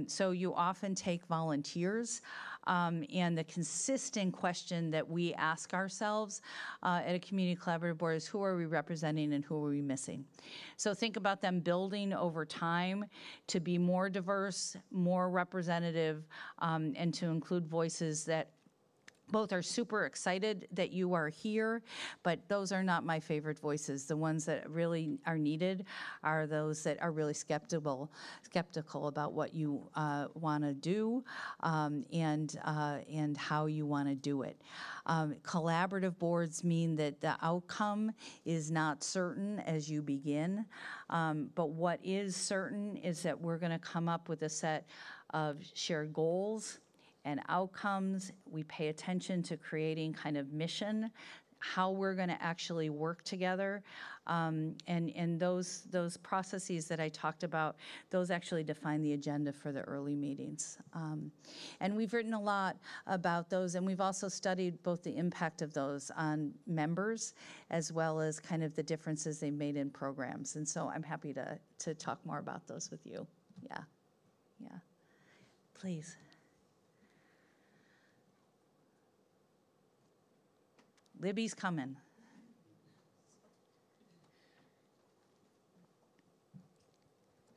So you often take volunteers. And the consistent question that we ask ourselves at a community collaborative board is, who are we representing and who are we missing? So think about them building over time to be more diverse, more representative, and to include voices that both are super excited that you are here, but those are not my favorite voices. The ones that really are needed are those that are really skeptical about what you want to do and how you want to do it. Collaborative boards mean that the outcome is not certain as you begin, but what is certain is that we're going to come up with a set of shared goals and outcomes. We pay attention to creating kind of mission, how we're going to actually work together, and those processes that I talked about, those actually define the agenda for the early meetings. And we've written a lot about those, and we've also studied both the impact of those on members as well as kind of the differences they made in programs. And so I'm happy to talk more about those with you. Yeah. Please. Libby's coming.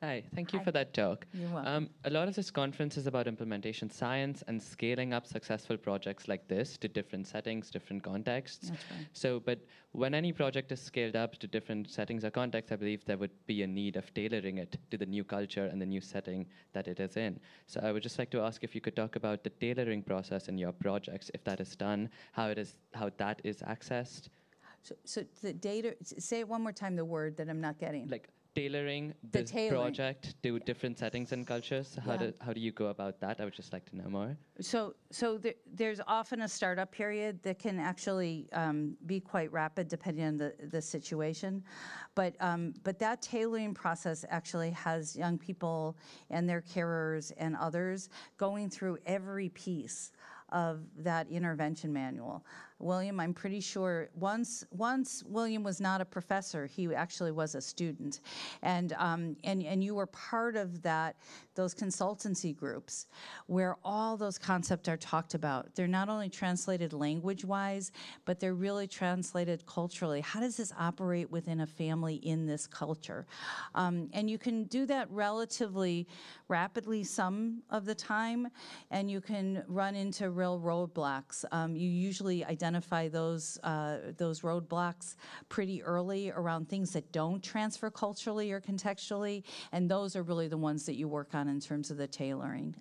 Hi, thank you for that talk. You're welcome. A lot of this conference is about implementation science and scaling up successful projects like this to different settings, different contexts. That's right. So, but when any project is scaled up to different settings or contexts, I believe there would be a need of tailoring it to the new culture and the new setting that it is in. So I would just like to ask if you could talk about the tailoring process in your projects, if that is done, how that is accessed. So the data, say it one more time, the word that I'm not getting. Like tailoring this project to different settings and cultures. How do you go about that? I would just like to know more. So there's often a startup period that can actually be quite rapid depending on the situation, but that tailoring process actually has young people and their carers and others going through every piece of that intervention manual. William, I'm pretty sure once William was not a professor, he actually was a student, and you were part of those consultancy groups where all those concepts are talked about. They're not only translated language-wise, but they're really translated culturally. How does this operate within a family in this culture? And you can do that relatively rapidly some of the time, and you can run into real roadblocks. You usually identify those roadblocks pretty early around things that don't transfer culturally or contextually, and those are really the ones that you work on in terms of the tailoring.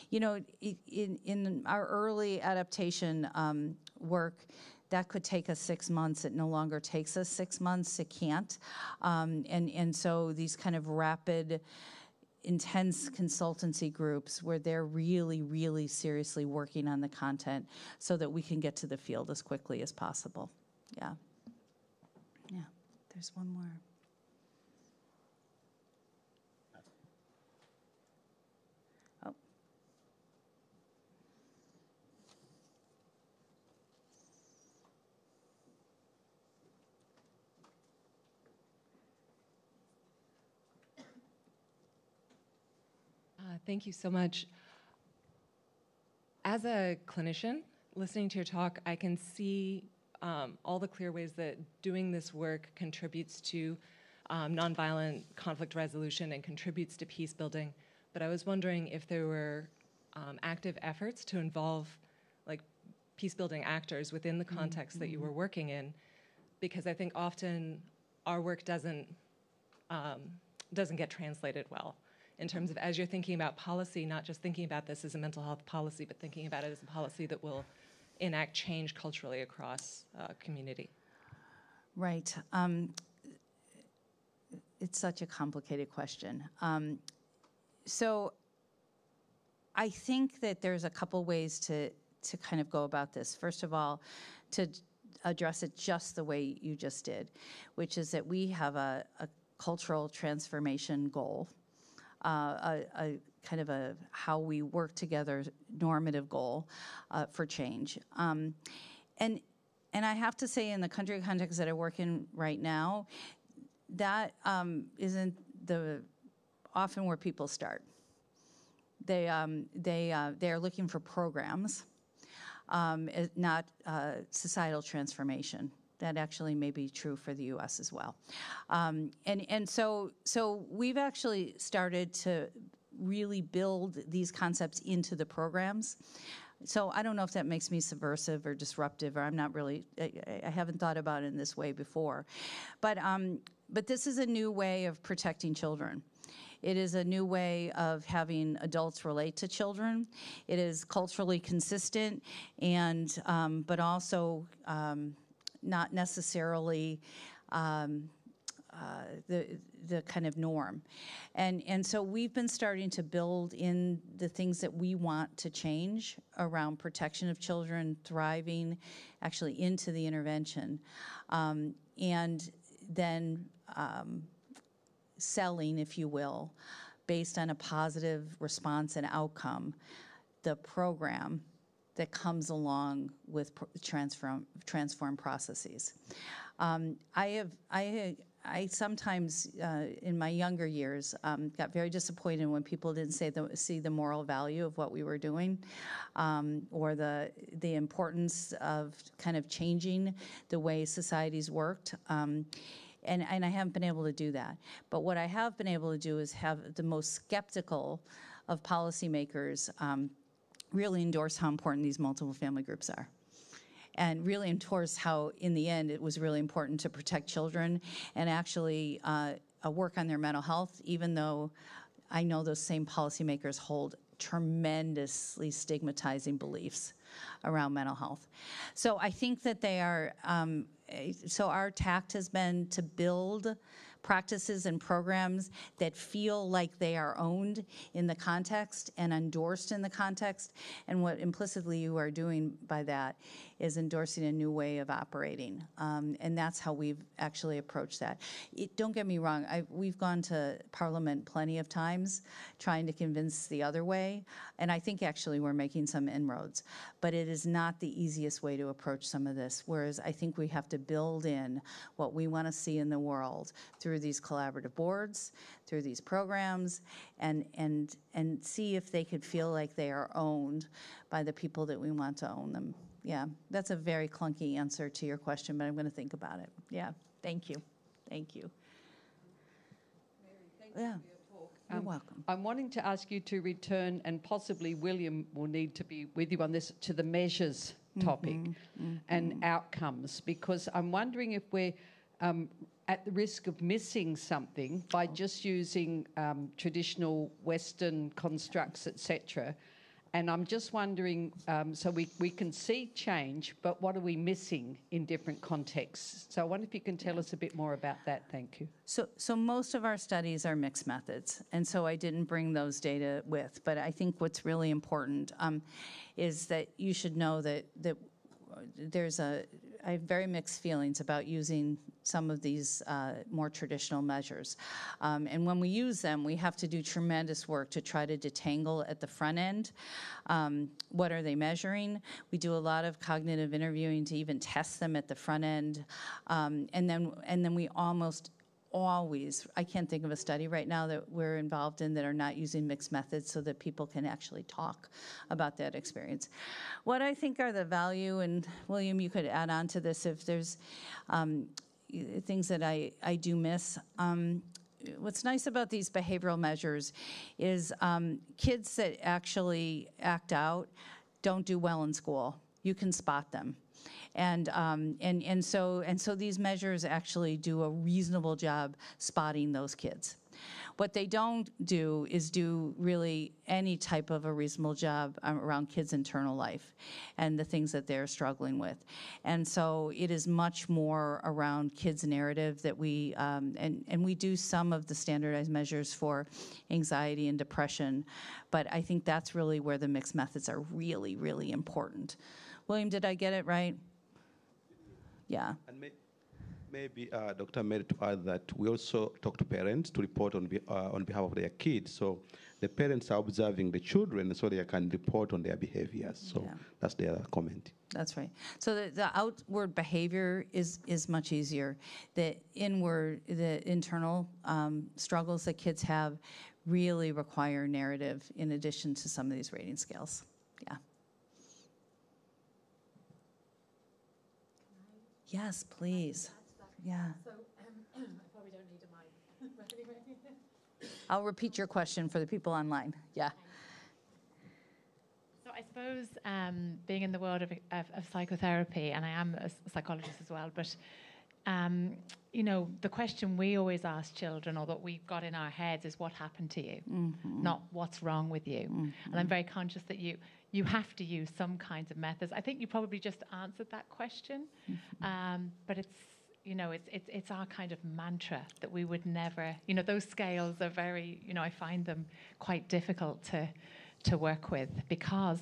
You know, in our early adaptation work, that could take us 6 months. It no longer takes us 6 months. It can't. And so these kind of rapid, intense consultancy groups where they're really, really seriously working on the content so that we can get to the field as quickly as possible. Yeah. Yeah. There's one more. Oh. Thank you so much. As a clinician, listening to your talk, I can see all the clear ways that doing this work contributes to nonviolent conflict resolution and contributes to peace building. But I was wondering if there were active efforts to involve like peace building actors within the context that you were working in, because I think often our work doesn't get translated well. In terms of, as you're thinking about policy, not just thinking about this as a mental health policy, but thinking about it as a policy that will enact change culturally across community. Right. It's such a complicated question. So I think that there's a couple ways to kind of go about this. First of all, to address it just the way you just did, which is that we have a cultural transformation goal. A kind of a how we work together normative goal for change. And I have to say, in the country context that I work in right now, that isn't often where people start. They are looking for programs, not societal transformation. That actually may be true for the U.S. as well. And so we've actually started to really build these concepts into the programs. So I don't know if that makes me subversive or disruptive, or I'm not really, I haven't thought about it in this way before. But this is a new way of protecting children. It is a new way of having adults relate to children. It is culturally consistent, and but also not necessarily the kind of norm. And so we've been starting to build in the things that we want to change around protection of children, thriving, actually into the intervention. And then selling, if you will, based on a positive response and outcome, the program that comes along with transform processes. I sometimes, in my younger years, got very disappointed when people didn't see the moral value of what we were doing, or the importance of kind of changing the way societies worked. And I haven't been able to do that. But what I have been able to do is have the most skeptical of policymakers really endorse how important these multiple family groups are, and really endorse how, in the end, it was really important to protect children and actually work on their mental health, even though I know those same policymakers hold tremendously stigmatizing beliefs around mental health. So I think that they are, so our tact has been to build practices and programs that feel like they are owned in the context and endorsed in the context. And what implicitly you are doing by that is endorsing a new way of operating. And that's how we've actually approached that. Don't get me wrong, we've gone to Parliament plenty of times trying to convince the other way, and I think actually we're making some inroads. But it is not the easiest way to approach some of this, whereas I think we have to build in what we want to see in the world through these collaborative boards, through these programs, and see if they could feel like they are owned by the people that we want to own them. Yeah, that's a very clunky answer to your question, but I'm going to think about it. Yeah, thank you. Thank you. Mary, thank you for your talk. You're welcome. I'm wanting to ask you to return, and possibly William will need to be with you on this, to the measures topic and outcomes, because I'm wondering if we're at the risk of missing something by just using traditional Western constructs, etc. And I'm just wondering, so we can see change, but what are we missing in different contexts? So I wonder if you can tell us a bit more about that. Thank you. So most of our studies are mixed methods, and so I didn't bring those data with. But I think what's really important is that you should know that I have very mixed feelings about using some of these more traditional measures. And when we use them, we have to do tremendous work to try to detangle at the front end. What are they measuring? We do a lot of cognitive interviewing to even test them at the front end. And then we almost always, I can't think of a study right now that we're involved in that are not using mixed methods so that people can actually talk about that experience. What I think are the value, and William, you could add on to this if there's things that I do miss. What's nice about these behavioral measures is kids that actually act out don't do well in school. You can spot them. And so these measures actually do a reasonable job spotting those kids. What they don't do is do really any type of a reasonable job around kids' internal life and the things that they're struggling with. And so it is much more around kids' narrative that we, and we do some of the standardized measures for anxiety and depression, but I think that's really where the mixed methods are really, really important. William, did I get it right? Yeah. And maybe Dr. Mary, to add that we also talk to parents to report on behalf of their kids. So the parents are observing the children so they can report on their behaviors. So that's their comment. That's right. So the outward behavior is much easier. The internal struggles that kids have really require narrative in addition to some of these rating scales. Yeah. Yes, please. Yeah. So I probably don't need a mic. I'll repeat your question for the people online. Yeah. So I suppose being in the world of psychotherapy, and I am a psychologist as well, but you know, the question we always ask children, or that we've got in our heads, is what happened to you, not what's wrong with you. And I'm very conscious that you have to use some kinds of methods. I think you probably just answered that question, but it's, you know, it's our kind of mantra that we would never, you know, those scales are very, you know, I find them quite difficult to work with, because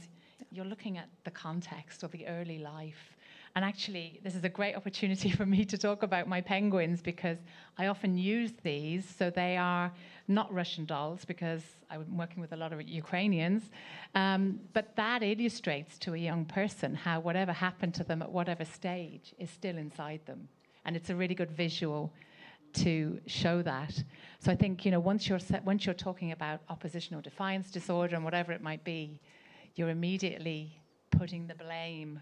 you're looking at the context of the early life. And actually, this is a great opportunity for me to talk about my penguins, because I often use these. So they are not Russian dolls, because I'm working with a lot of Ukrainians. But that illustrates to a young person how whatever happened to them at whatever stage is still inside them. And it's a really good visual to show that. So I think, you know, once you're talking about oppositional defiance disorder and whatever it might be, you're immediately putting the blame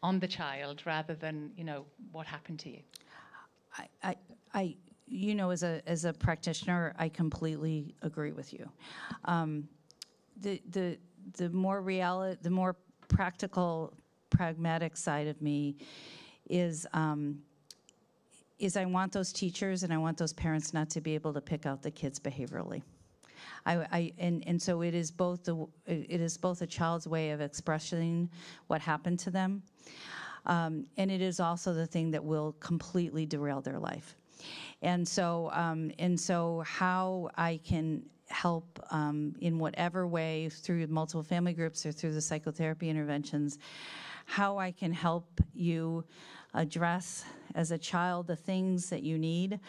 on the child rather than, you know, what happened to you. I you know, as a practitioner, I completely agree with you. The more practical, pragmatic side of me is I want those teachers and I want those parents not to be able to pick out the kids behaviorally. And so it is both a child's way of expressing what happened to them, and it is also the thing that will completely derail their life. And so how I can help in whatever way, through multiple family groups or through the psychotherapy interventions, how I can help you address as a child the things that you need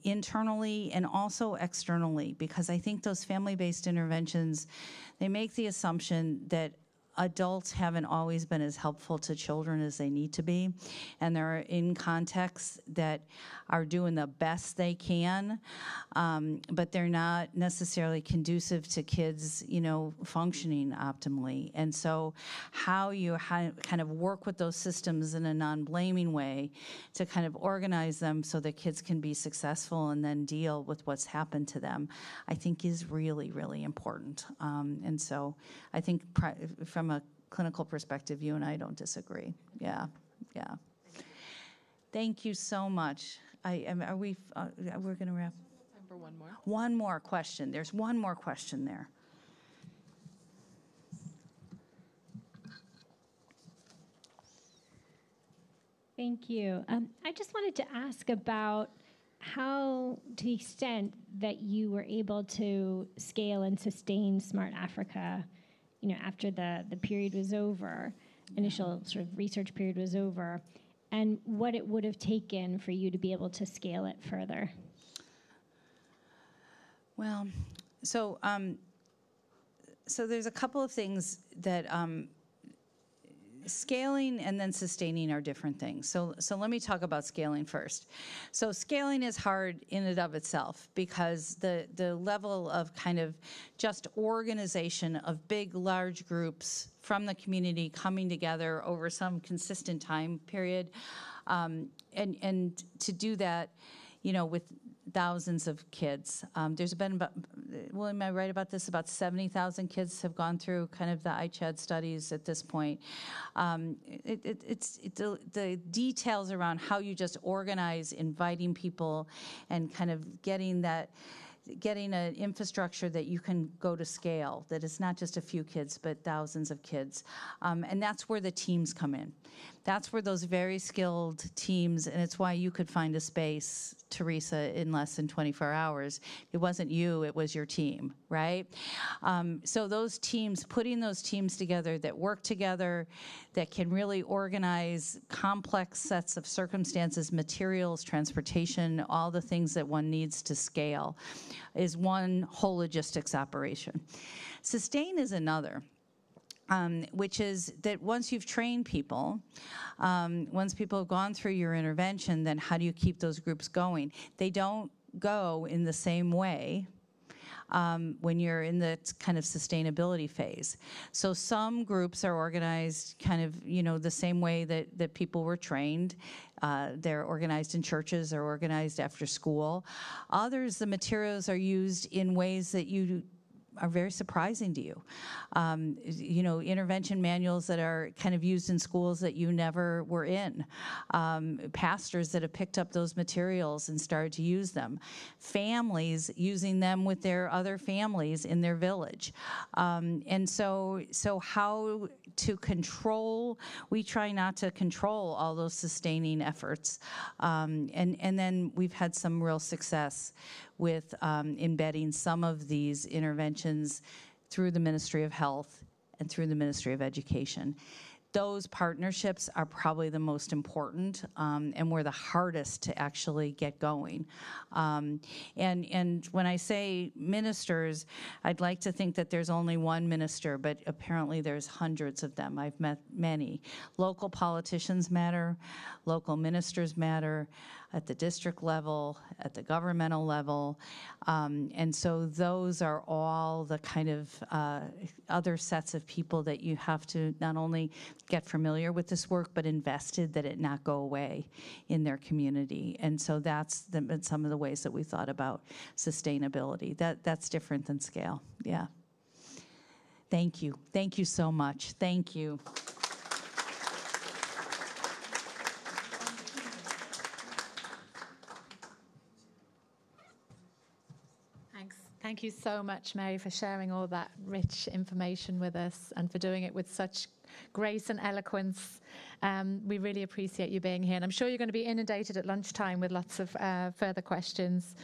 internally and also externally, because I think those family-based interventions, they make the assumption that adults haven't always been as helpful to children as they need to be, and they're in contexts that are doing the best they can, but they're not necessarily conducive to kids, functioning optimally. And so how you kind of work with those systems in a non-blaming way to kind of organize them so that kids can be successful and then deal with what's happened to them, I think is really, really important. And so I think from a clinical perspective, you and I don't disagree. Yeah. Thank you so much. We're going to wrap. Time for one more. One more question. There's one more question there. Thank you. I just wanted to ask about how, to the extent that you were able to scale and sustain Smart Africa, after the period was over, initial sort of research period was over, and what it would have taken for you to be able to scale it further. Well, so there's a couple of things that scaling and then sustaining are different things. So let me talk about scaling first. So scaling is hard in and of itself because the level of kind of just organization of big, large groups from the community coming together over some consistent time period, and to do that, with thousands of kids. There's been about, well, am I right about this? About 70,000 kids have gone through kind of the ICHAD studies at this point. It's the details around how you just organize, inviting people, and kind of getting an infrastructure that you can go to scale, that it's not just a few kids, but thousands of kids. And that's where the teams come in. That's where those very skilled teams, and it's why you could find a space, Teresa, in less than 24 hours. It wasn't you, it was your team, right? So those teams, putting those teams together that work together, that can really organize complex sets of circumstances, materials, transportation, all the things that one needs to scale, is one whole logistics operation. Sustain is another. Which is that once you've trained people, once people have gone through your intervention, then how do you keep those groups going? They don't go in the same way when you're in the kind of sustainability phase. So some groups are organized kind of, the same way that people were trained. They're organized in churches, or organized after school. Others, the materials are used in ways that are very surprising to you. Intervention manuals that are kind of used in schools that you never were in. Pastors that have picked up those materials and started to use them. Families using them with their other families in their village. And so how to control, we try not to control all those sustaining efforts. And then we've had some real success with embedding some of these interventions through the Ministry of Health and through the Ministry of Education. Those partnerships are probably the most important and were the hardest to actually get going. And when I say ministers, I'd like to think that there's only one minister, but apparently there's hundreds of them. I've met many. Local politicians matter, local ministers matter, at the district level, at the governmental level. And so those are all the kind of other sets of people that you have to not only get familiar with this work, but invested that it not go away in their community. And so that's some of the ways that we thought about sustainability. That's different than scale, yeah. Thank you. Thank you so much. Thank you. Thank you so much, Mary, for sharing all that rich information with us and for doing it with such grace and eloquence. We really appreciate you being here. And I'm sure you're going to be inundated at lunchtime with lots of further questions.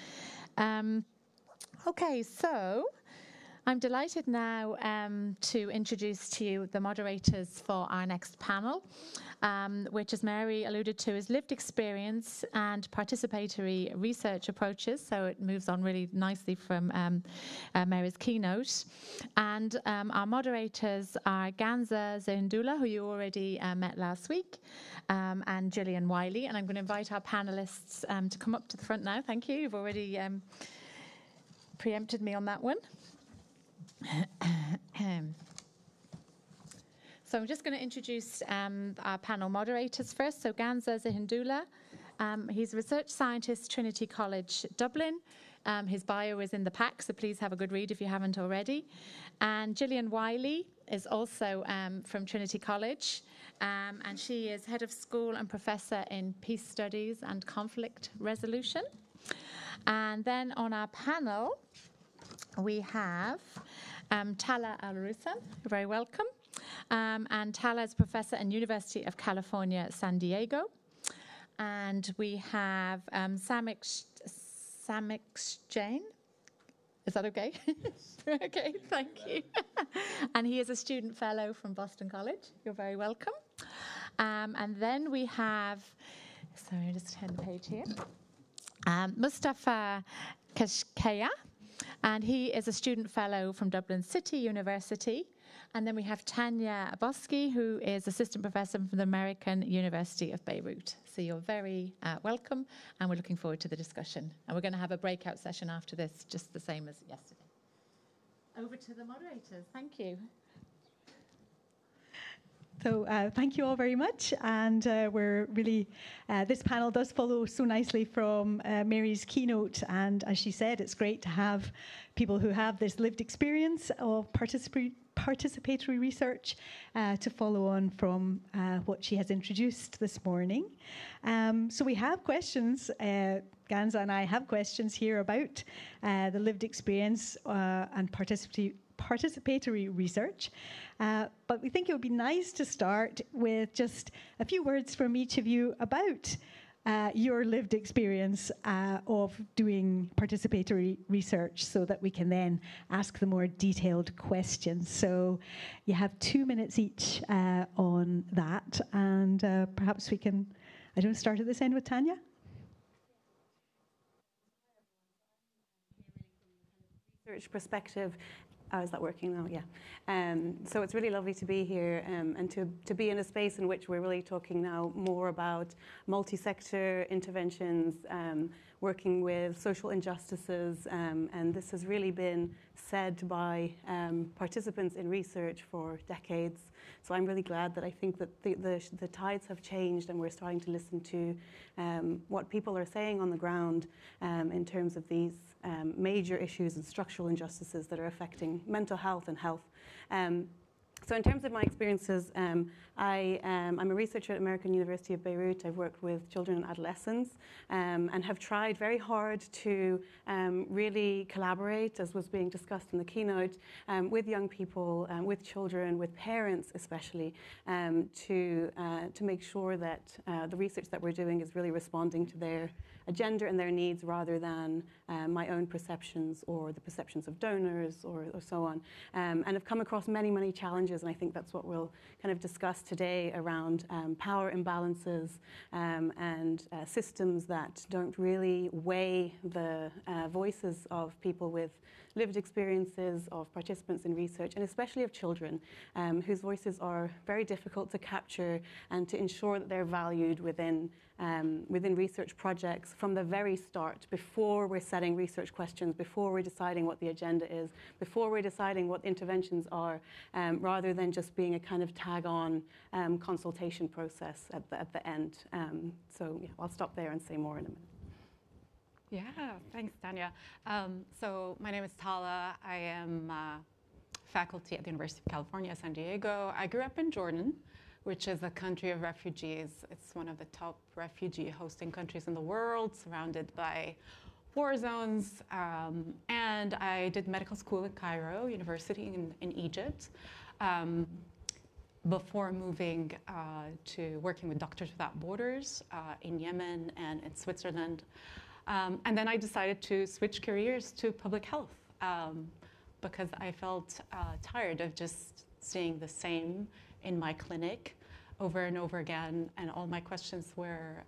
Okay, so I'm delighted now to introduce to you the moderators for our next panel, which, as Mary alluded to, is lived experience and participatory research approaches. So it moves on really nicely from Mary's keynote. And our moderators are Zihindula, who you already met last week, and Gillian Wylie. And I'm going to invite our panelists to come up to the front now. Thank you. You've already preempted me on that one. So I'm just going to introduce our panel moderators first. So Zihindula, he's a research scientist, Trinity College, Dublin. His bio is in the pack, so please have a good read if you haven't already. And Gillian Wylie is also from Trinity College, and she is head of school and professor in peace studies and conflict resolution. And then on our panel, we have Tala Rousan. You're very welcome. And Tala is professor in University of California, San Diego. And we have Samik Jain. Is that okay? Okay, thank you. And he is a student fellow from Boston College. You're very welcome. And then we have, sorry, just turn the page here. Mustafa Kashkaya. And he is a student fellow from Dublin City University. And then we have Tanya Bosky, who is assistant professor from the American University of Beirut. So you're very welcome, and we're looking forward to the discussion. And we're going to have a breakout session after this, just the same as yesterday. Over to the moderators. Thank you. So thank you all very much, and we're really, this panel does follow so nicely from Mary's keynote, and as she said, it's great to have people who have this lived experience of participatory research to follow on from what she has introduced this morning. So we have questions, Ganza and I have questions here about the lived experience and participatory research. But we think it would be nice to start with just a few words from each of you about your lived experience of doing participatory research so that we can then ask the more detailed questions. So you have 2 minutes each on that, and perhaps we can, I don't start at this end with Tanya. Research perspective. Oh, is that working now? Yeah. So it's really lovely to be here and to be in a space in which we're really talking now more about multi-sector interventions, working with social injustices, and this has really been said by participants in research for decades. So I'm really glad that I think that the tides have changed and we're starting to listen to what people are saying on the ground in terms of these major issues and structural injustices that are affecting mental health and health. So in terms of my experiences, I'm a researcher at American University of Beirut. I've worked with children and adolescents and have tried very hard to really collaborate, as was being discussed in the keynote, with young people, with children, with parents especially, to make sure that the research that we're doing is really responding to their agenda and their needs rather than my own perceptions or the perceptions of donors or so on. And I've come across many, many challenges, and I think that's what we'll kind of discuss today around power imbalances and systems that don't really weigh the voices of people with lived experiences, of participants in research, and especially of children, whose voices are very difficult to capture and to ensure that they're valued within research projects from the very start, before we're setting research questions, before we're deciding what the agenda is, before we're deciding what interventions are, rather than just being a kind of tag-on consultation process at the end. So yeah, I'll stop there and say more in a minute. Yeah, thanks, Tanya. So my name is Tala. I am faculty at the University of California, San Diego. I grew up in Jordan, which is a country of refugees. It's one of the top refugee hosting countries in the world, surrounded by war zones, and I did medical school in Cairo University in Egypt before moving to working with Doctors Without Borders in Yemen and in Switzerland. And then I decided to switch careers to public health because I felt tired of just seeing the same in my clinic over and over again, and all my questions were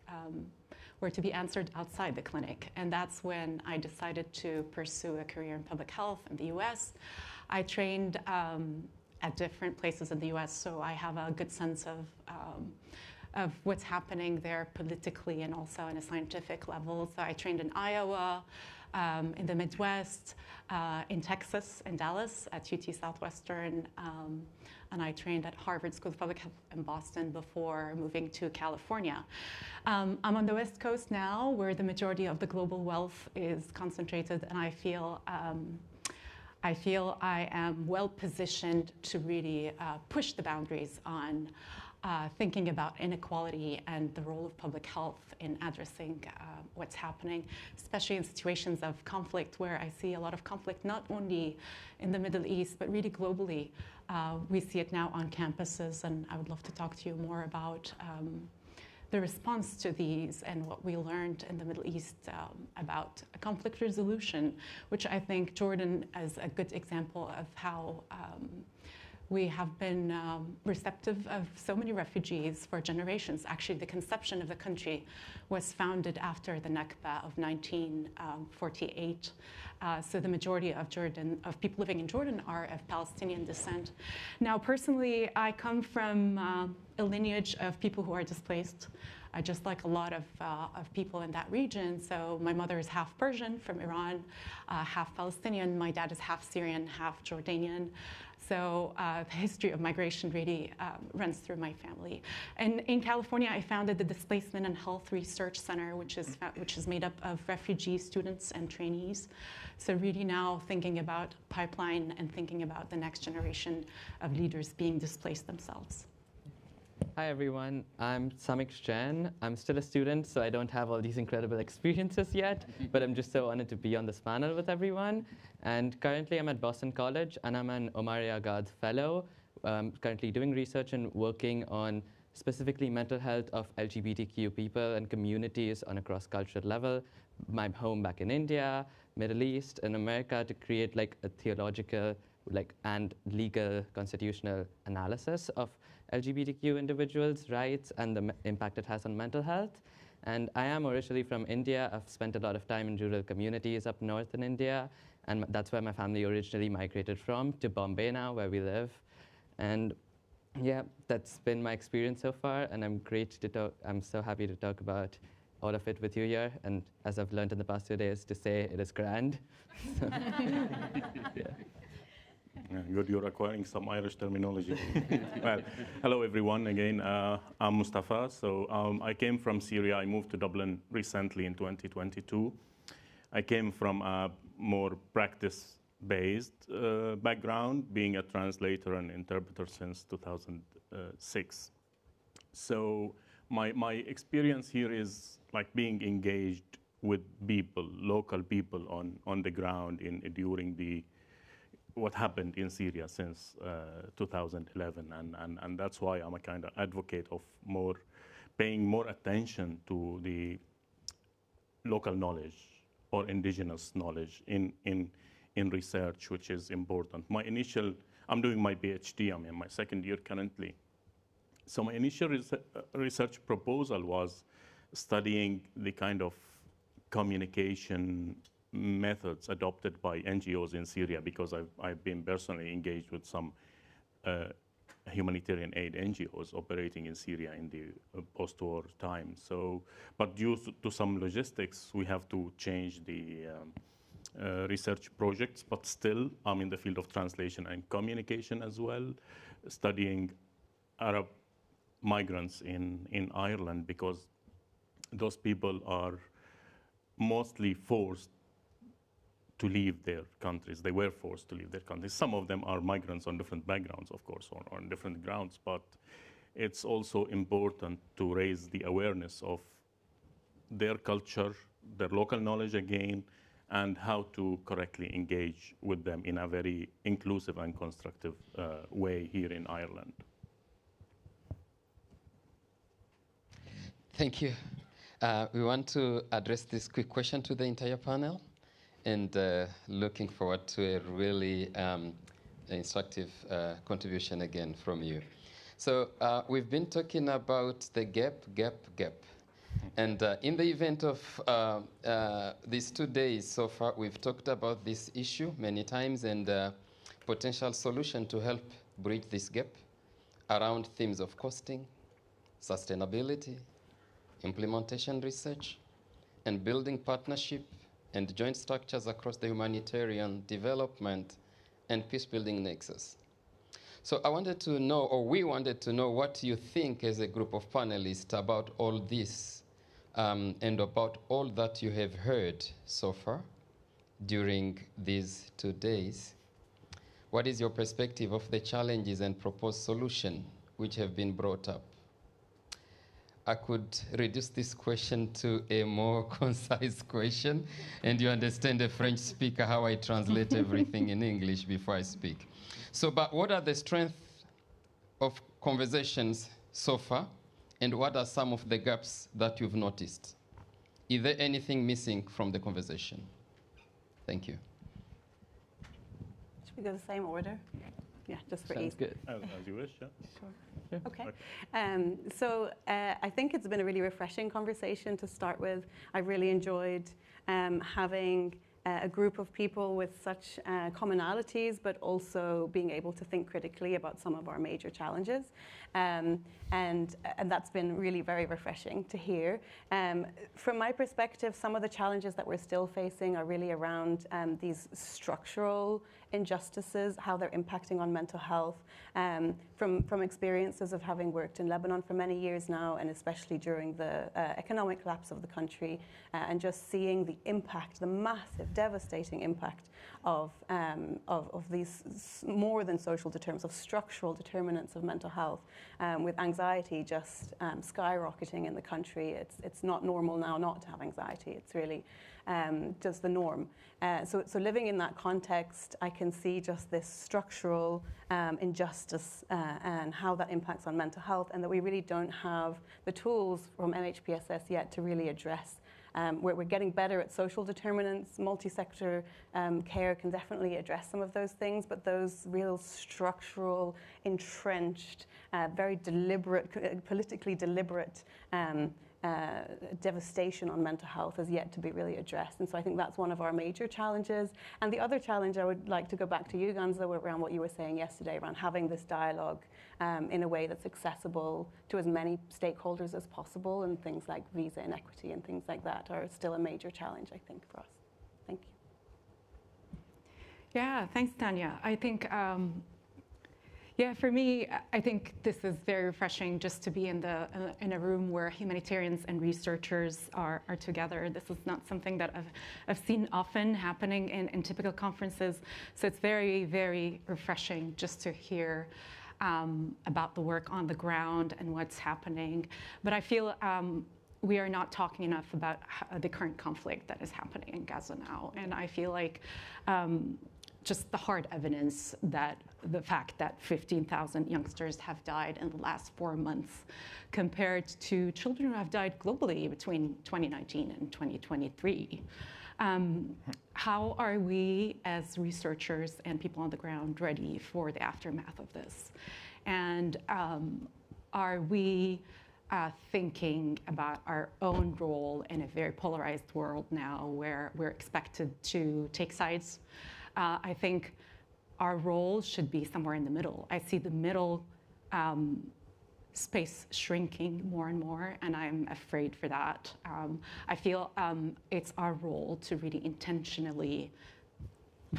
to be answered outside the clinic. And that's when I decided to pursue a career in public health in the US. I trained at different places in the US, so I have a good sense of what's happening there politically and also on a scientific level. So I trained in Iowa, in the Midwest, in Texas, in Dallas, at UT Southwestern, and I trained at Harvard School of Public Health in Boston before moving to California. I'm on the West Coast now, where the majority of the global wealth is concentrated, and I feel I am well positioned to really push the boundaries on thinking about inequality and the role of public health in addressing what's happening, especially in situations of conflict, where I see a lot of conflict not only in the Middle East, but really globally. We see it now on campuses, and I would love to talk to you more about the response to these and what we learned in the Middle East about conflict resolution, which I think Jordan is a good example of how we have been receptive of so many refugees for generations. Actually, the conception of the country was founded after the Nakba of 1948. So the majority of people living in Jordan are of Palestinian descent. Now, personally, I come from a lineage of people who are displaced, just like a lot of people in that region. So my mother is half Persian from Iran, half Palestinian. My dad is half Syrian, half Jordanian. So the history of migration really runs through my family. And in California, I founded the Displacement and Health Research Center, which is made up of refugee students and trainees. So really now thinking about pipeline and thinking about the next generation of leaders being displaced themselves. Hi, everyone. I'm Samik Jain. I'm still a student, so I don't have all these incredible experiences yet, but I'm just so honored to be on this panel with everyone. And currently, I'm at Boston College, and I'm an Omar Agad Fellow, currently doing research and working on specifically mental health of LGBTQ people and communities on a cross-cultural level. My home back in India, Middle East, and America, to create like a theological and legal constitutional analysis of LGBTQ individuals' rights and the impact it has on mental health. And I am originally from India. I've spent a lot of time in rural communities up north in India, and that's where my family originally migrated from, to Bombay now, where we live. And yeah, that's been my experience so far, and I'm so happy to talk about all of it with you here, and as I've learned in the past 2 days, to say it is grand. Yeah. Good, you're acquiring some Irish terminology. Well, hello everyone again. I'm Mustafa. So I came from Syria. I moved to Dublin recently in 2022. I came from a more practice-based background, being a translator and interpreter since 2006. So my experience here is like being engaged with people, local people on the ground during what happened in Syria since 2011, and that's why I'm a kind of advocate of paying more attention to the local knowledge or indigenous knowledge in research, which is important. I'm doing my PhD. I'm in my second year currently. So my initial research proposal was studying the kind of communication methods adopted by NGOs in Syria, because I've been personally engaged with some humanitarian aid NGOs operating in Syria in the post-war time. So, but due to some logistics, we have to change the research projects, but still I'm in the field of translation and communication as well, studying Arab migrants in Ireland, because those people are mostly forced to leave their countries. They were forced to leave their countries. Some of them are migrants on different backgrounds, of course, or on different grounds, but it's also important to raise the awareness of their culture their local knowledge again, and how to correctly engage with them in a very inclusive and constructive way here in Ireland. Thank you. We want to address this quick question to the entire panel, and looking forward to a really instructive contribution again from you. So we've been talking about the gap. And in the event of these 2 days so far, we've talked about this issue many times and potential solution to help bridge this gap around themes of costing, sustainability, implementation research, and building partnership and joint structures across the humanitarian, development, and peacebuilding nexus. So I wanted to know, or we wanted to know, what you think as a group of panelists about all this and about all that you have heard so far during these 2 days. What is your perspective of the challenges and proposed solution which have been brought up? I could reduce this question to a more concise question, and you understand the French speaker, how I translate everything in English before I speak. So, but what are the strengths of conversations so far, and what are some of the gaps that you've noticed? Is there anything missing from the conversation? Thank you. Should we go the same order? Yeah, just for ease. Sounds good. As you wish, yeah. Sure. Yeah. Okay. So I think it's been a really refreshing conversation to start with. I really enjoyed having a group of people with such commonalities, but also being able to think critically about some of our major challenges. And that's been really very refreshing to hear. From my perspective, some of the challenges that we're still facing are really around these structural injustices, how they're impacting on mental health. From experiences of having worked in Lebanon for many years now, and especially during the economic collapse of the country, and just seeing the impact, the massive, devastating impact of these more than social determinants, of structural determinants of mental health, with anxiety just skyrocketing in the country. It's not normal now not to have anxiety. It's really just the norm. So living in that context, I can see just this structural injustice and how that impacts on mental health, and that we really don't have the tools from MHPSS yet to really address. We're getting better at social determinants. Multi-sector care can definitely address some of those things, but those real structural, entrenched, very deliberate, politically deliberate devastation on mental health has yet to be really addressed. And so I think that's one of our major challenges. And the other challenge, I would like to go back to you, Ganza, around what you were saying yesterday, around having this dialogue in a way that's accessible to as many stakeholders as possible, and things like visa inequity and things like that are still a major challenge, I think, for us. Thank you. Yeah, thanks, Tanya. I think yeah, for me, I think this is very refreshing just to be in a room where humanitarians and researchers are together. This is not something that I've seen often happening in typical conferences. So it's very, very refreshing just to hear about the work on the ground and what's happening. But I feel we are not talking enough about the current conflict that is happening in Gaza now. And I feel like just the hard evidence that the fact that 15,000 youngsters have died in the last 4 months compared to children who have died globally between 2019 and 2023. How are we as researchers and people on the ground ready for the aftermath of this? And are we thinking about our own role in a very polarized world now where we're expected to take sides? I think our role should be somewhere in the middle. I see the middle space shrinking more and more, and I'm afraid for that. I feel it's our role to really intentionally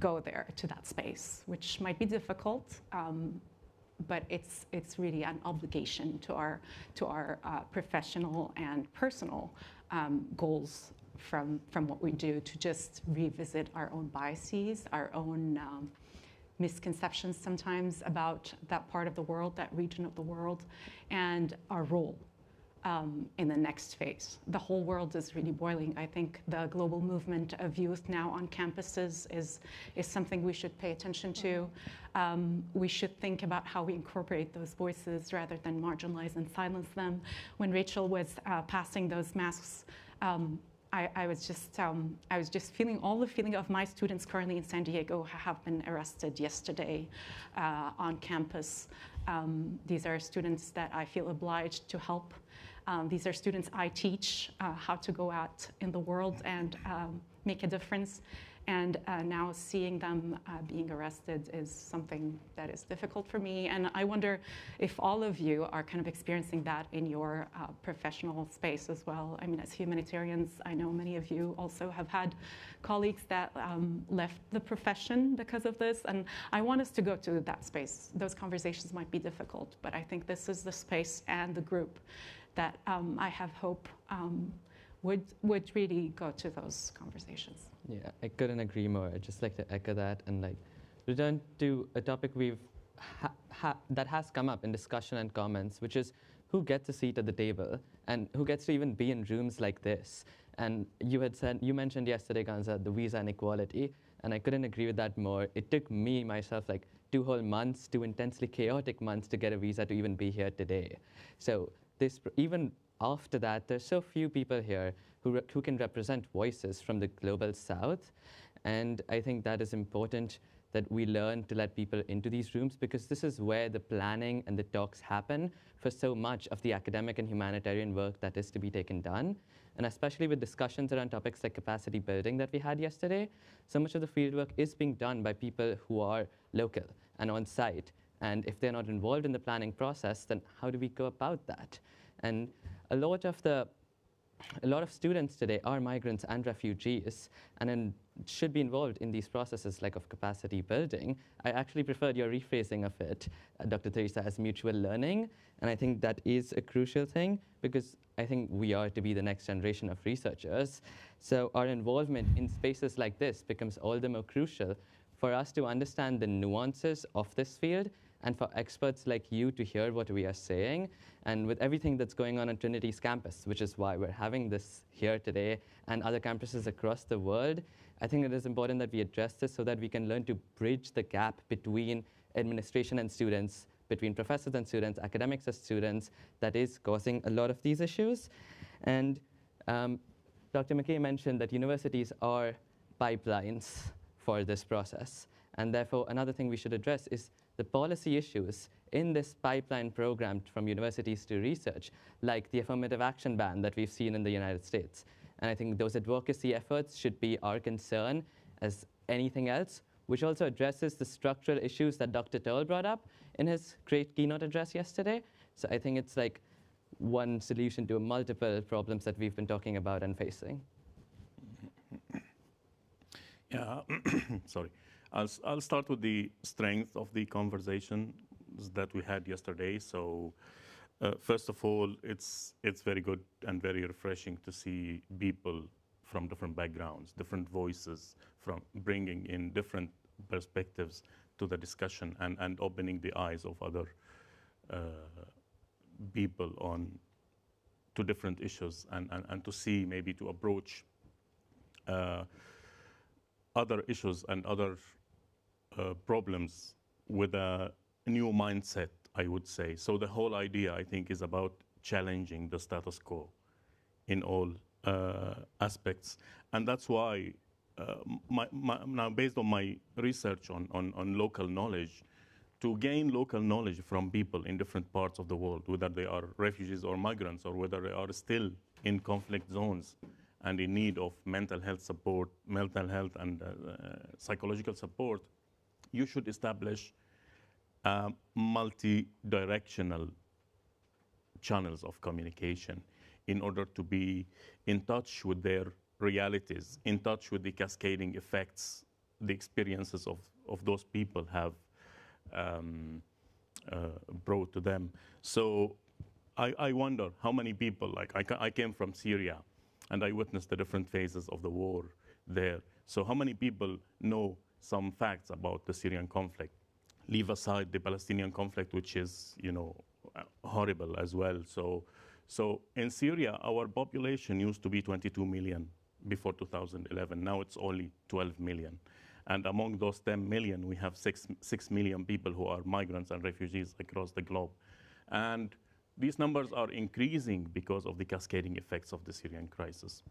go there to that space, which might be difficult, but it's really an obligation to our professional and personal goals from what we do, to just revisit our own biases, our own misconceptions sometimes about that part of the world, that region of the world, and our role in the next phase. The whole world is really boiling. I think the global movement of youth now on campuses is something we should pay attention to. We should think about how we incorporate those voices rather than marginalize and silence them. When Rachel was passing those masks, I was just feeling all the feeling of my students currently in San Diego who have been arrested yesterday on campus. These are students that I feel obliged to help. These are students I teach how to go out in the world and make a difference. And now seeing them being arrested is something that is difficult for me. And I wonder if all of you are kind of experiencing that in your professional space as well. I mean, as humanitarians, I know many of you also have had colleagues that left the profession because of this. And I want us to go to that space. Those conversations might be difficult, but I think this is the space and the group that I have hope would really go to those conversations. Yeah, I couldn't agree more. I'd just like to echo that and like return to a topic that has come up in discussion and comments, which is who gets a seat at the table and who gets to even be in rooms like this. And you mentioned yesterday, Ganza, the visa inequality, and I couldn't agree with that more. It took me, myself, like 2 whole months, 2 intensely chaotic months to get a visa to even be here today. So even after that, there's so few people here who can represent voices from the global south. And I think that is important that we learn to let people into these rooms, because this is where the planning and the talks happen for so much of the academic and humanitarian work that is to be done. And especially with discussions around topics like capacity building that we had yesterday, so much of the fieldwork is being done by people who are local and on site. And if they're not involved in the planning process, then how do we go about that? And a lot of students today are migrants and refugees, and should be involved in these processes like of capacity building. I actually preferred your rephrasing of it, Dr. Teresa, as mutual learning, and I think that is a crucial thing, because I think we are to be the next generation of researchers. So our involvement in spaces like this becomes all the more crucial for us to understand the nuances of this field, and for experts like you to hear what we are saying. And with everything that's going on Trinity's campus, which is why we're having this here today, and other campuses across the world, I think it is important that we address this so that we can learn to bridge the gap between administration and students, between professors and students, academics and students, that is causing a lot of these issues. And Dr. McKay mentioned that universities are pipelines for this process. And therefore, another thing we should address is the policy issues in this pipeline program from universities to research, like the affirmative action ban that we've seen in the United States. And I think those advocacy efforts should be our concern as anything else, which also addresses the structural issues that Dr. Turl brought up in his great keynote address yesterday. So I think it's like one solution to multiple problems that we've been talking about and facing. Yeah, sorry. I'll start with the strength of the conversation that we had yesterday. So first of all, it's very good and very refreshing to see people from different backgrounds, different voices, from bringing in different perspectives to the discussion and opening the eyes of other people to different issues and to see, maybe to approach other issues and other problems with a new mindset, I would say. So the whole idea, I think, is about challenging the status quo in all aspects. And that's why, now based on my research on local knowledge, to gain local knowledge from people in different parts of the world, whether they are refugees or migrants, or whether they are still in conflict zones and in need of mental health support, mental health and psychological support, you should establish multi-directional channels of communication in order to be in touch with their realities, in touch with the cascading effects, the experiences of those people have brought to them. So I wonder how many people, like I came from Syria, and I witnessed the different phases of the war there. So how many people know some facts about the Syrian conflict? Leave aside the Palestinian conflict, which is, horrible as well. So in Syria, our population used to be 22 million before 2011. Now it's only 12 million. And among those 10 million, we have 6 million people who are migrants and refugees across the globe. And these numbers are increasing because of the cascading effects of the Syrian crisis.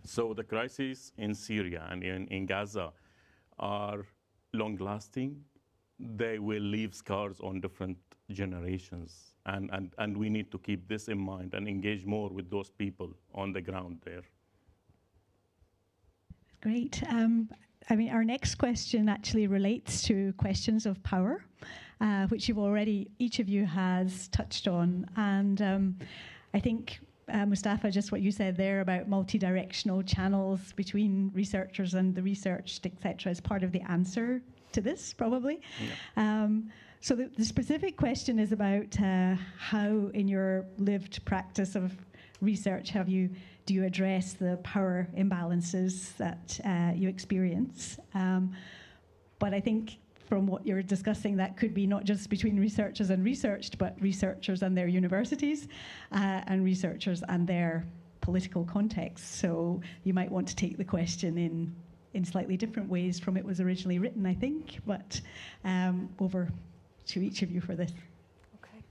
So the crises in Syria and in Gaza are long-lasting. They will leave scars on different generations. And we need to keep this in mind and engage more with those people on the ground there. Great. I mean, our next question actually relates to questions of power, which you've already, each of you has touched on. And I think, Mustafa, just what you said there about multi-directional channels between researchers and the researched, et cetera, is part of the answer to this, probably. Yeah. So the specific question is about how, in your lived practice of research, do you address the power imbalances that you experience? But I think from what you're discussing, that could be not just between researchers and researched, but researchers and their universities, and researchers and their political context. So you might want to take the question in slightly different ways from it was originally written, I think. But over to each of you for this. Okay.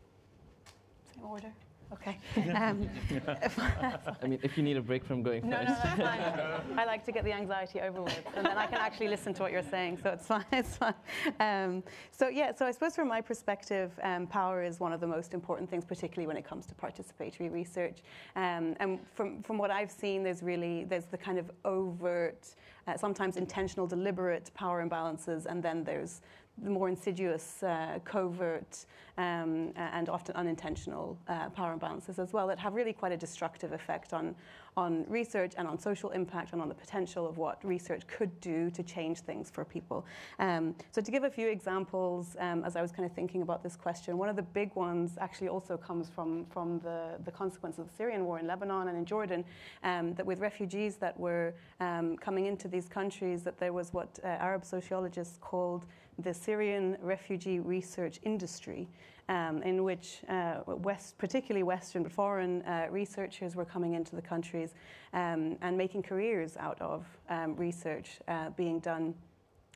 Same order. Okay. I mean, if you need a break from going first. No, that's fine. I like to get the anxiety over with, and then I can actually listen to what you're saying, so it's fine. It's fine. So I suppose from my perspective, power is one of the most important things, particularly when it comes to participatory research. And from what I've seen, there's the kind of overt, sometimes intentional, deliberate power imbalances, and then there's the more insidious, covert, and often unintentional power imbalances as well that have really quite a destructive effect on research and on social impact and on the potential of what research could do to change things for people. So to give a few examples, as I was kind of thinking about this question, one of the big ones actually also comes from the consequence of the Syrian war in Lebanon and in Jordan, that with refugees that were coming into these countries, that there was what Arab sociologists called the Syrian refugee research industry, in which particularly Western but foreign researchers were coming into the countries and making careers out of research being done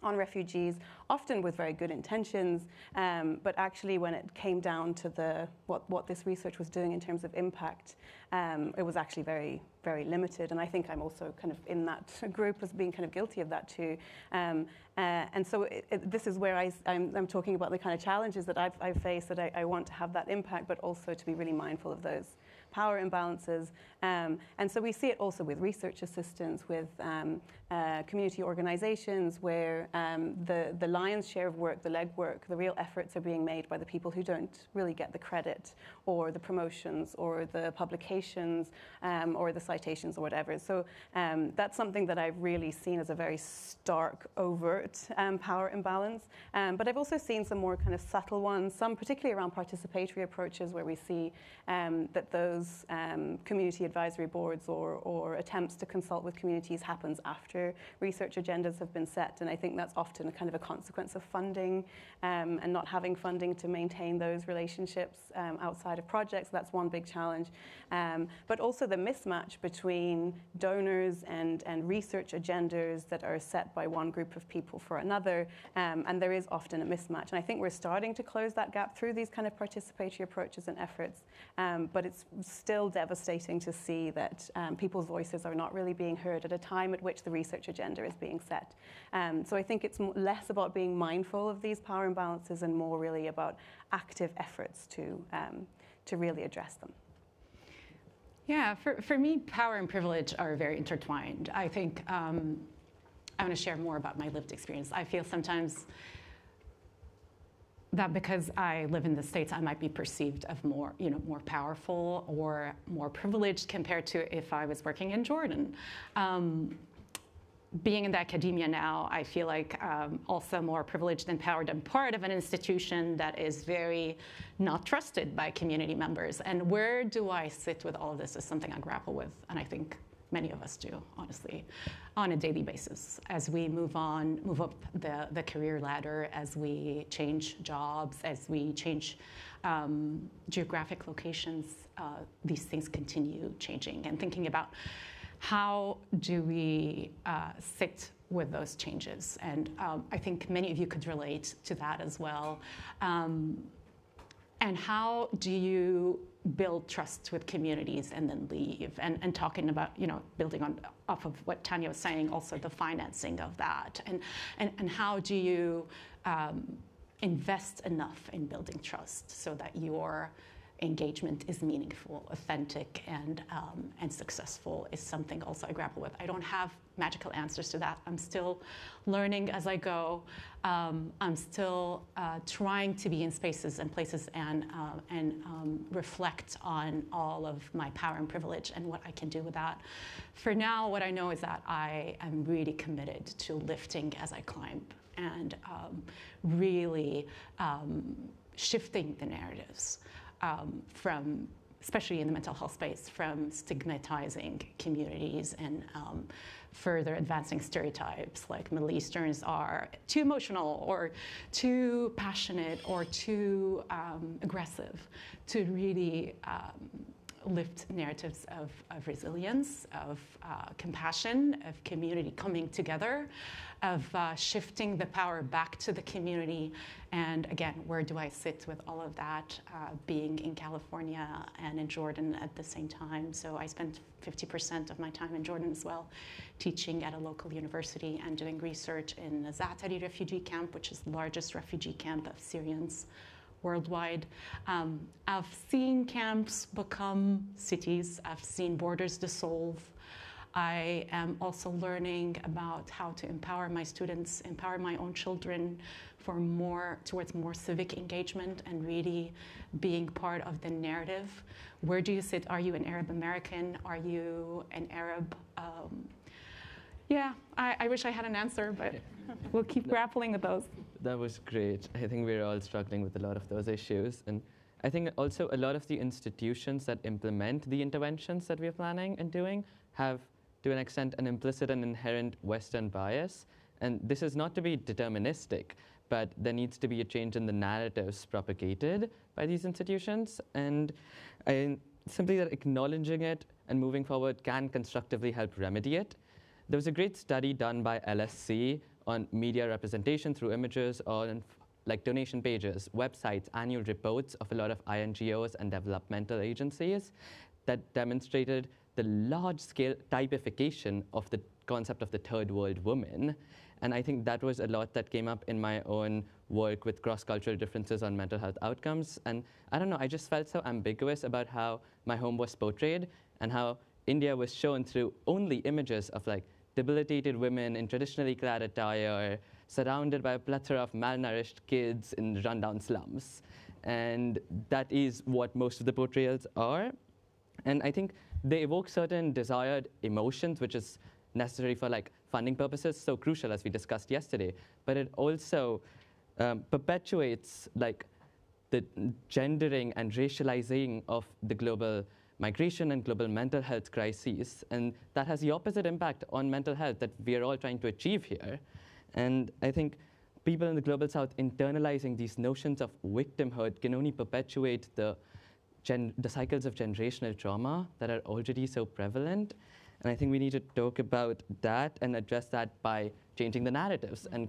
on refugees, often with very good intentions, but actually when it came down to what this research was doing in terms of impact, it was actually very, very limited. And I think I'm also kind of in that group as being kind of guilty of that too. And so this is where I'm talking about the kind of challenges that I've faced, that I want to have that impact, but also to be really mindful of those power imbalances. And so we see it also with research assistants, with community organizations, where the lion's share of work, the legwork, the real efforts are being made by the people who don't really get the credit or the promotions or the publications or the citations or whatever. So that's something that I've really seen as a very stark, overt power imbalance. But I've also seen some more kind of subtle ones, some particularly around participatory approaches, where we see that those community advisory boards or attempts to consult with communities happens after research agendas have been set. And I think that's often a kind of a consequence of funding and not having funding to maintain those relationships outside of projects. That's one big challenge. But also the mismatch between donors and research agendas that are set by one group of people for another. And there is often a mismatch. And I think we're starting to close that gap through these kind of participatory approaches and efforts. But it's still devastating to see that people's voices are not really being heard at a time at which the research agenda is being set. So I think it's less about being mindful of these power imbalances and more really about active efforts to really address them. Yeah, for me, power and privilege are very intertwined. I think I want to share more about my lived experience. I feel sometimes that because I live in the States, I might be perceived as more powerful or more privileged compared to if I was working in Jordan. Being in the academia now, I feel like also more privileged and empowered. I'm part of an institution that is very not trusted by community members. And where do I sit with all of this is something I grapple with. And I think many of us do, honestly, on a daily basis as we move up the career ladder, as we change jobs, as we change geographic locations. These things continue changing, and thinking about how do we sit with those changes. And I think many of you could relate to that as well. And how do you build trust with communities and then leave? And talking about, building off of what Tanya was saying, also the financing of that. And how do you invest enough in building trust so that your engagement is meaningful, authentic, and successful is something also I grapple with. I don't have magical answers to that. I'm still learning as I go. I'm still trying to be in spaces and places and reflect on all of my power and privilege and what I can do with that. For now, what I know is that I am really committed to lifting as I climb and really shifting the narratives. From, especially in the mental health space, from stigmatizing communities and further advancing stereotypes like Middle Easterns are too emotional or too passionate or too aggressive, to really lift narratives of resilience, of compassion, of community coming together, of shifting the power back to the community. And again, where do I sit with all of that, being in California and in Jordan at the same time? So I spent 50% of my time in Jordan as well, teaching at a local university and doing research in the Zaatari refugee camp, which is the largest refugee camp of Syrians worldwide. I've seen camps become cities. I've seen borders dissolve. I am also learning about how to empower my students, empower my own children towards more civic engagement and really being part of the narrative. Where do you sit? Are you an Arab American? Are you an Arab? I wish I had an answer, but we'll keep grappling with those. That was great. I think we're all struggling with a lot of those issues. And I think also a lot of the institutions that implement the interventions that we're planning and doing have, to an extent, an implicit and inherent Western bias. And this is not to be deterministic, but there needs to be a change in the narratives propagated by these institutions. And simply that acknowledging it and moving forward can constructively help remedy it. There was a great study done by LSC on media representation through images on like donation pages, websites, annual reports of a lot of INGOs and developmental agencies that demonstrated the large-scale typification of the concept of the third world woman. And I think that was a lot that came up in my own work with cross-cultural differences on mental health outcomes. And I don't know, I just felt so ambiguous about how my home was portrayed and how India was shown through only images of like debilitated women in traditionally clad attire, surrounded by a plethora of malnourished kids in rundown slums. And that is what most of the portrayals are. And I think they evoke certain desired emotions, which is necessary for like funding purposes, so crucial as we discussed yesterday. But it also perpetuates like the gendering and racializing of the global migration and global mental health crises. And that has the opposite impact on mental health that we are all trying to achieve here. And I think people in the global south internalizing these notions of victimhood can only perpetuate the cycles of generational trauma that are already so prevalent. And I think we need to talk about that and address that by changing the narratives and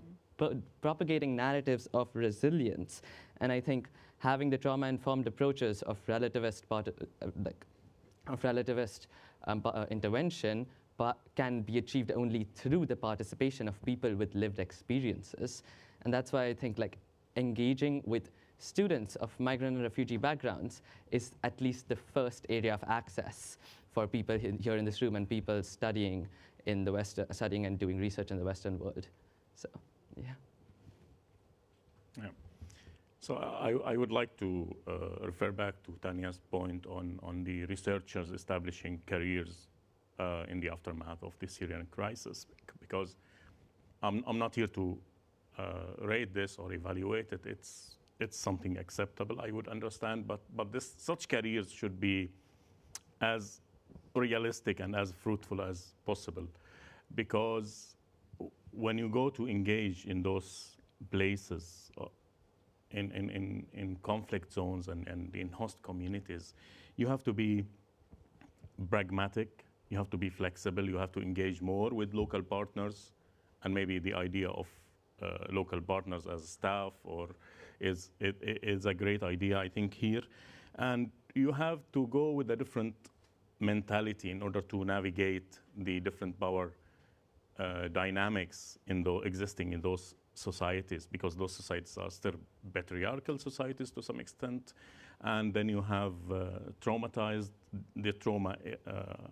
propagating narratives of resilience. And I think having the trauma-informed approaches of relativist intervention can be achieved only through the participation of people with lived experiences. And that's why I think like engaging with students of migrant and refugee backgrounds is at least the first area of access for people here in this room and people studying in the studying and doing research in the Western world. So, yeah. Yeah. So I would like to refer back to Tanya's point on the researchers establishing careers in the aftermath of the Syrian crisis, because I'm not here to rate this or evaluate it. It's something acceptable, I would understand, but such careers should be as realistic and as fruitful as possible. Because when you go to engage in those places, in conflict zones and in host communities, you have to be pragmatic, you have to be flexible, you have to engage more with local partners, and maybe the idea of local partners as staff is a great idea, I think, here. And you have to go with a different mentality in order to navigate the different power dynamics existing in those societies, because those societies are still patriarchal societies to some extent. And then you have traumatized the trauma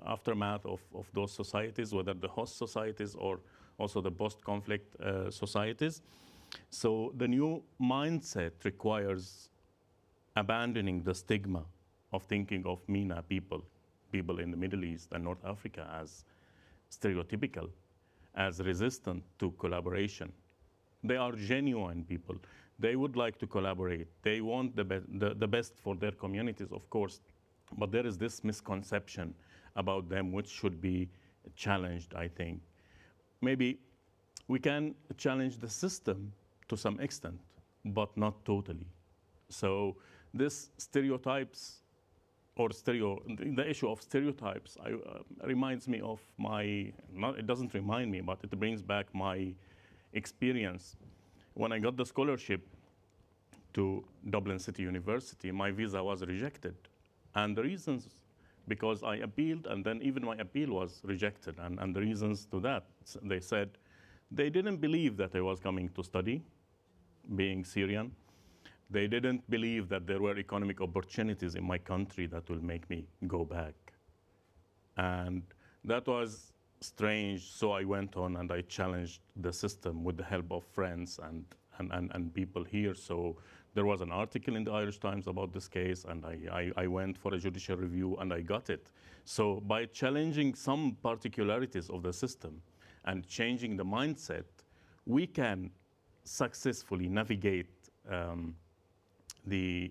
aftermath of those societies, whether the host societies or also the post-conflict societies. So the new mindset requires abandoning the stigma of thinking of MENA people in the Middle East and North Africa as stereotypical, as resistant to collaboration. They are genuine people. They would like to collaborate. They want the best for their communities, of course. But there is this misconception about them which should be challenged, I think. Maybe we can challenge the system to some extent, but not totally. So this stereotypes the issue of stereotypes reminds me of it doesn't remind me, but it brings back my experience. When I got the scholarship to Dublin City University, my visa was rejected. And the reasons, because I appealed, and then even my appeal was rejected. And the reasons to that, they said, they didn't believe that I was coming to study, being Syrian. They didn't believe that there were economic opportunities in my country that will make me go back. And that was strange, so I went on and I challenged the system with the help of friends and people here. So there was an article in the Irish Times about this case, and I went for a judicial review and I got it. So by challenging some particularities of the system and changing the mindset, we can successfully navigate the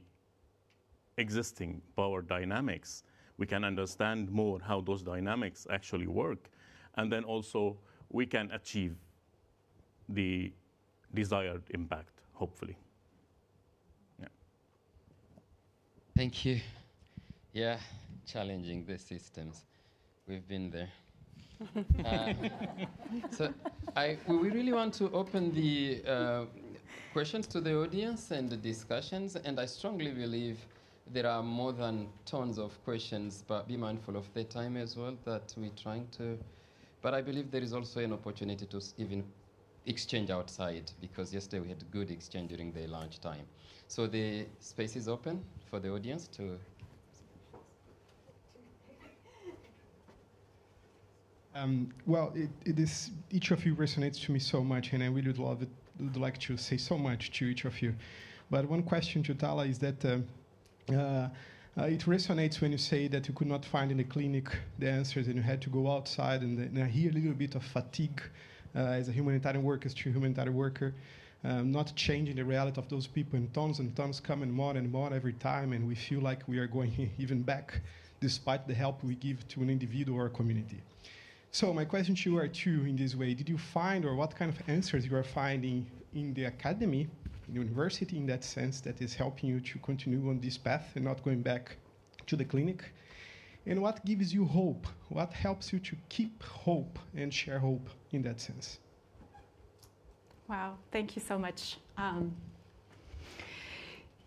existing power dynamics. We can understand more how those dynamics actually work. And then also we can achieve the desired impact, hopefully. Yeah. Thank you. Yeah, challenging the systems. We've been there. So we really want to open the questions to the audience and the discussions, and I strongly believe there are more than tons of questions, but be mindful of the time as well that we're trying to. But I believe there is also an opportunity to even exchange outside, because yesterday we had good exchange during the lunch time. So the space is open for the audience to. Well, it is, each of you resonates to me so much, and I really would like to say so much to each of you. But one question to Tala is that it resonates when you say that you could not find in the clinic the answers and you had to go outside, and I hear a little bit of fatigue as a humanitarian worker to a humanitarian worker, not changing the reality of those people, and tons coming more and more every time, and we feel like we are going even back despite the help we give to an individual or a community. So my question to you are two in this way. Did you find, or what kind of answers you are finding in the academy, in the university in that sense, that is helping you to continue on this path and not going back to the clinic? And what gives you hope? What helps you to keep hope and share hope in that sense? Wow, thank you so much.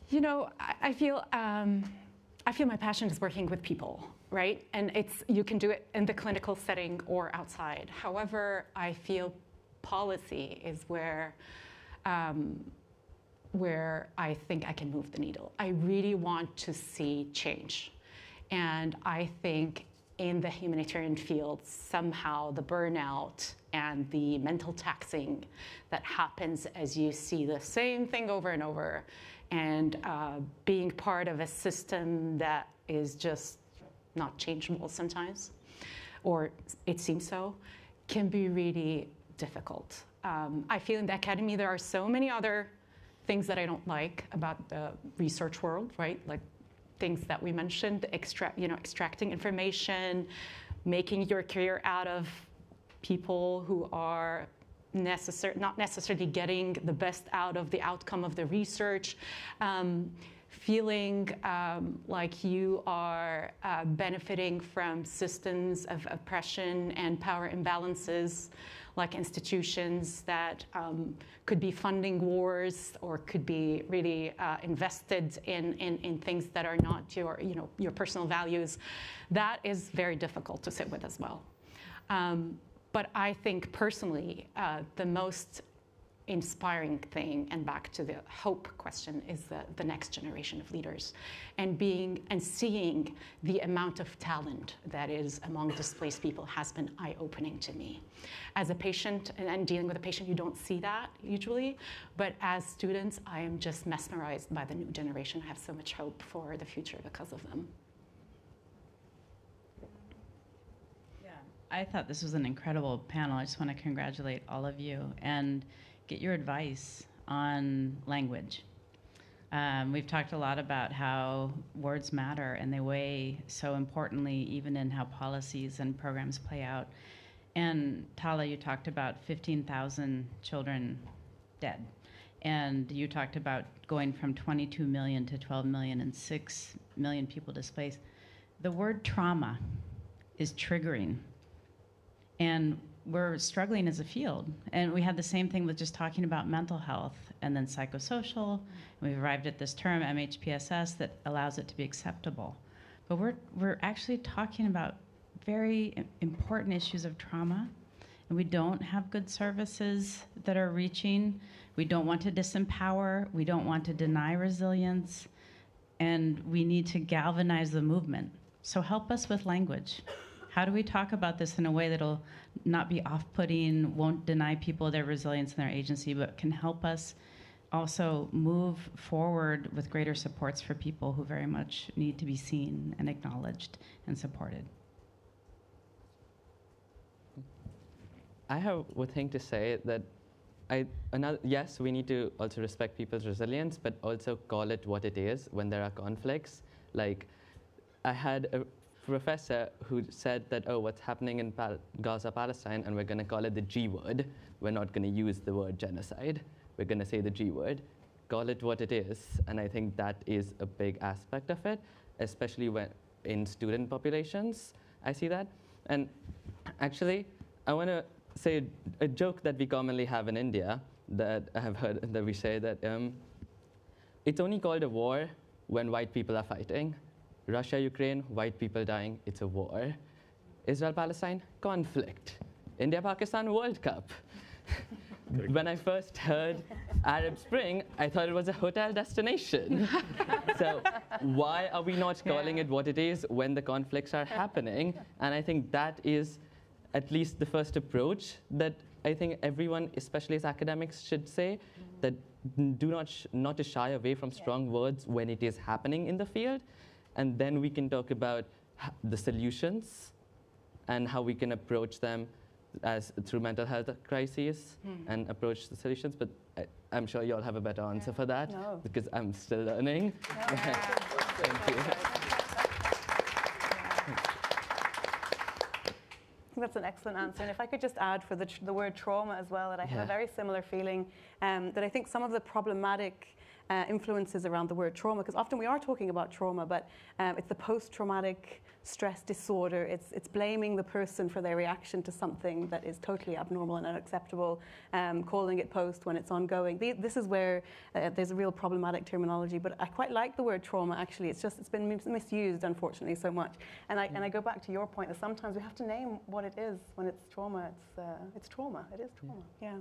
You know, I feel my passion is working with people, right? And you can do it in the clinical setting or outside. However, I feel policy is where I think I can move the needle. I really want to see change. And I think in the humanitarian field, somehow the burnout and the mental taxing that happens as you see the same thing over and over, and being part of a system that is just not changeable sometimes, or it seems so, can be really difficult. I feel in the academy there are so many other things that I don't like about the research world, right? Like things that we mentioned, extracting information, making your career out of people who are not necessarily getting the best out of the outcome of the research, feeling like you are benefiting from systems of oppression and power imbalances, like institutions that could be funding wars or could be really invested in things that are not your personal values. That is very difficult to sit with as well. But I think personally, the most inspiring thing, and back to the hope question, is the next generation of leaders, and seeing the amount of talent that is among displaced people has been eye-opening to me. As a patient and dealing with a patient, you don't see that usually, but as students, I am just mesmerized by the new generation. I have so much hope for the future because of them. I thought this was an incredible panel. I just want to congratulate all of you and get your advice on language. We've talked a lot about how words matter and they weigh so importantly even in how policies and programs play out. And Tala, you talked about 15,000 children dead. And you talked about going from 22 million to 12 million and 6 million people displaced. The word trauma is triggering. And we're struggling as a field. And we had the same thing with just talking about mental health and then psychosocial. And we've arrived at this term, MHPSS, that allows it to be acceptable. But we're actually talking about very important issues of trauma. And we don't have good services that are reaching. We don't want to disempower. We don't want to deny resilience. And we need to galvanize the movement. So help us with language. How do we talk about this in a way that'll not be off-putting, won't deny people their resilience and their agency, but can help us also move forward with greater supports for people who very much need to be seen and acknowledged and supported? I have one thing to say that yes, we need to also respect people's resilience, but also call it what it is when there are conflicts. Like, I had a professor who said that, oh, what's happening in Gaza, Palestine, and we're going to call it the G word. We're not going to use the word genocide. We're going to say the G word. Call it what it is. And I think that is a big aspect of it, especially when in student populations, I see that. And actually, I want to say a joke that we commonly have in India that I have heard that we say that it's only called a war when white people are fighting. Russia, Ukraine, white people dying, it's a war. Israel, Palestine, conflict. India, Pakistan, World Cup. When I first heard Arab Spring, I thought it was a hotel destination. So why are we not calling it what it is when the conflicts are happening? And I think that is at least the first approach that I think everyone, especially as academics, should say, that do not to shy away from strong words when it is happening in the field. And then we can talk about the solutions and how we can approach them as through mental health crises and approach the solutions. But I'm sure you all have a better answer for that because I'm still learning. Thank you. That's an excellent answer. And if I could just add for the word trauma as well, that I have a very similar feeling, that I think some of the problematic influences around the word trauma, because often we are talking about trauma, but it's the post-traumatic stress disorder. It's blaming the person for their reaction to something that is totally abnormal and unacceptable, calling it post when it's ongoing. This is where there's a real problematic terminology, but I quite like the word trauma, actually. It's been misused, unfortunately, so much. And I go back to your point that sometimes we have to name what it is when it's trauma. It's trauma. It is trauma. Yeah.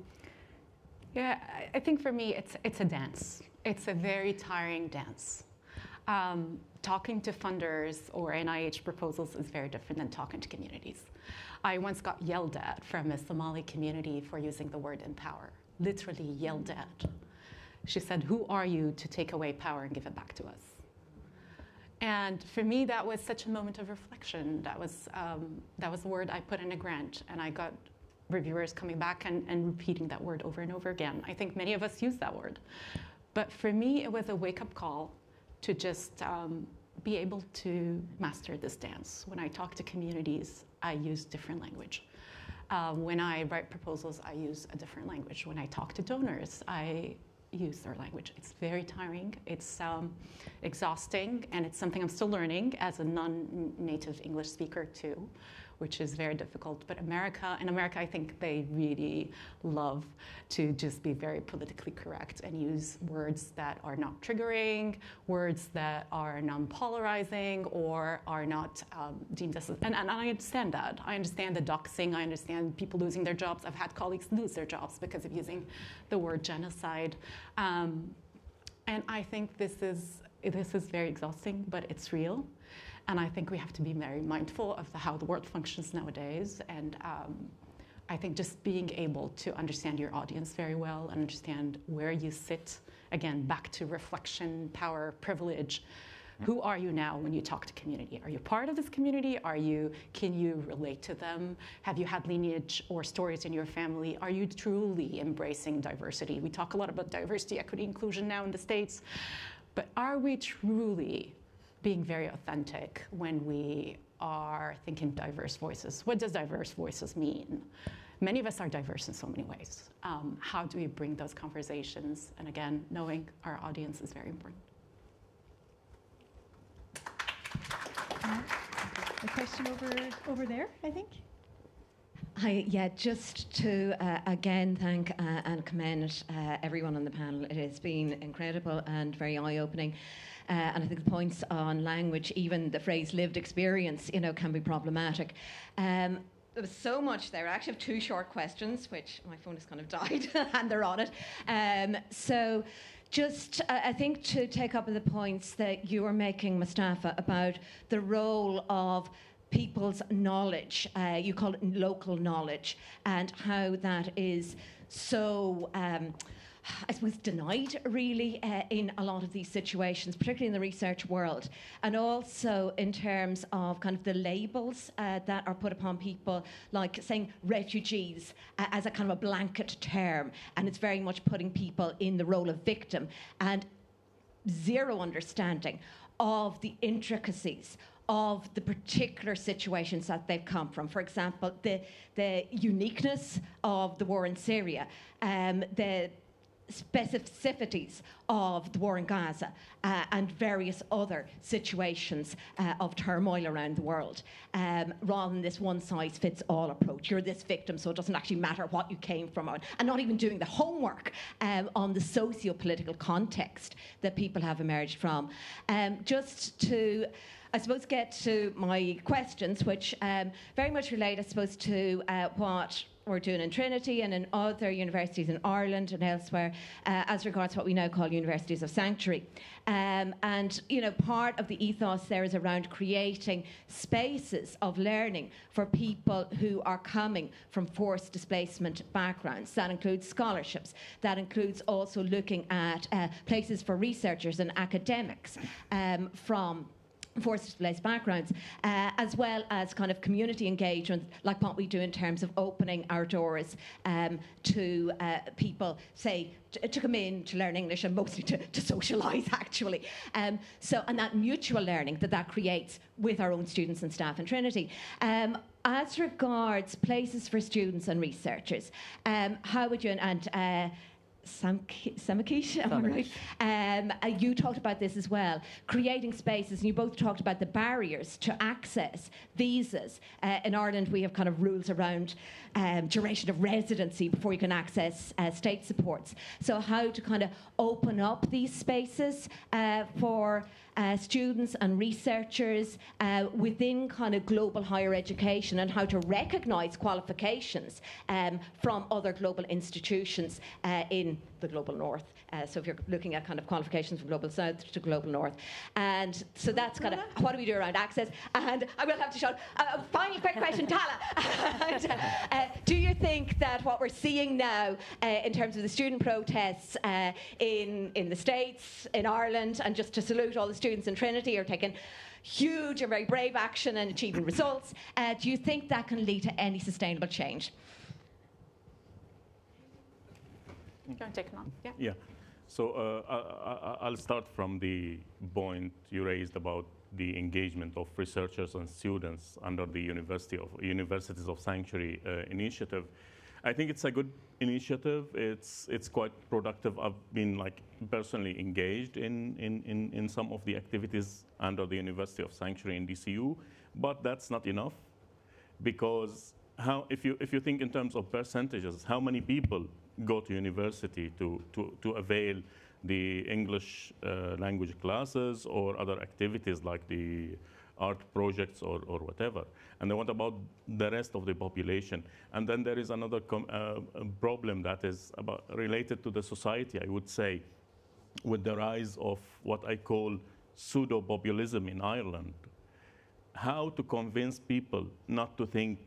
Yeah, I think for me, it's a dance. It's a very tiring dance. Talking to funders or NIH proposals is very different than talking to communities. I once got yelled at from a Somali community for using the word empower, literally yelled at. She said, "Who are you to take away power and give it back to us?" And for me, that was such a moment of reflection. That was the word I put in a grant, and I got reviewers coming back and repeating that word over and over again. I think many of us use that word. But for me, it was a wake-up call to just be able to master this dance. When I talk to communities, I use different language. When I write proposals, I use a different language. When I talk to donors, I use their language. It's very tiring, it's exhausting, and it's something I'm still learning as a non-native English speaker too, which is very difficult. But in America, I think they really love to just be very politically correct and use words that are not triggering, words that are non-polarizing, or are not deemed as, and I understand that. I understand the doxing, I understand people losing their jobs. I've had colleagues lose their jobs because of using the word genocide. And I think this is very exhausting, but it's real. And I think we have to be very mindful of how the world functions nowadays. And I think just being able to understand your audience very well and understand where you sit, again, back to reflection, power, privilege. Who are you now when you talk to community? Are you part of this community? Can you relate to them? Have you had lineage or stories in your family? Are you truly embracing diversity? We talk a lot about diversity, equity, inclusion now in the States, but are we truly being very authentic when we are thinking diverse voices? What does diverse voices mean? Many of us are diverse in so many ways. How do we bring those conversations? And again, knowing our audience is very important. A question over there, I think. Hi, yeah, just to again thank and commend everyone on the panel. It has been incredible and very eye-opening. And I think the points on language, even the phrase lived experience, can be problematic. There was so much there. I actually have two short questions, which my phone has kind of died, and they're on it. So just, I think to take up the points that you were making, Mustafa, about the role of people's knowledge, you call it local knowledge, and how that is so I suppose denied really in a lot of these situations, particularly in the research world, and also in terms of kind of the labels that are put upon people, like saying refugees as a kind of a blanket term, and it's very much putting people in the role of victim, and zero understanding of the intricacies of the particular situations that they've come from. For example, the uniqueness of the war in Syria, the specificities of the war in Gaza, and various other situations of turmoil around the world, rather than this one-size-fits-all approach. You're this victim, so it doesn't actually matter what you came from, and not even doing the homework on the socio-political context that people have emerged from. Just to, I suppose, get to my questions, which very much relate, I suppose, to what we're doing in Trinity and in other universities in Ireland and elsewhere as regards what we now call universities of sanctuary. And, part of the ethos there is around creating spaces of learning for people who are coming from forced displacement backgrounds. That includes scholarships. That includes also looking at places for researchers and academics from forced displaced backgrounds, as well as kind of community engagement, like what we do in terms of opening our doors to people, say, to come in to learn English and mostly to socialise, actually. And that mutual learning that creates with our own students and staff in Trinity. As regards places for students and researchers, how would you, Samakish, am I right? You talked about this as well, creating spaces, and you both talked about the barriers to access visas. In Ireland, we have kind of rules around duration of residency before you can access state supports. So how to kind of open up these spaces for students and researchers within kind of global higher education, and how to recognise qualifications from other global institutions in the global north. So if you're looking at kind of qualifications from global south to global north. And so that's kind of what do we do around access. And I will have to shout, final quick question, Tala. Do you think that what we're seeing now in terms of the student protests in the States, in Ireland, and just to salute all the students in Trinity are taking huge and very brave action and achieving results, do you think that can lead to any sustainable change? You want to take it on? Yeah. So I'll start from the point you raised about the engagement of researchers and students under the Universities of Sanctuary initiative. I think it's a good initiative. It's quite productive. I've been personally engaged in some of the activities under the University of Sanctuary in DCU, but that's not enough, because if you think in terms of percentages, how many people go to university to avail the English language classes or other activities like the art projects or whatever? And then what about the rest of the population? And then there is another problem that is related to the society, I would say, with the rise of what I call pseudo-populism in Ireland. How to convince people not to think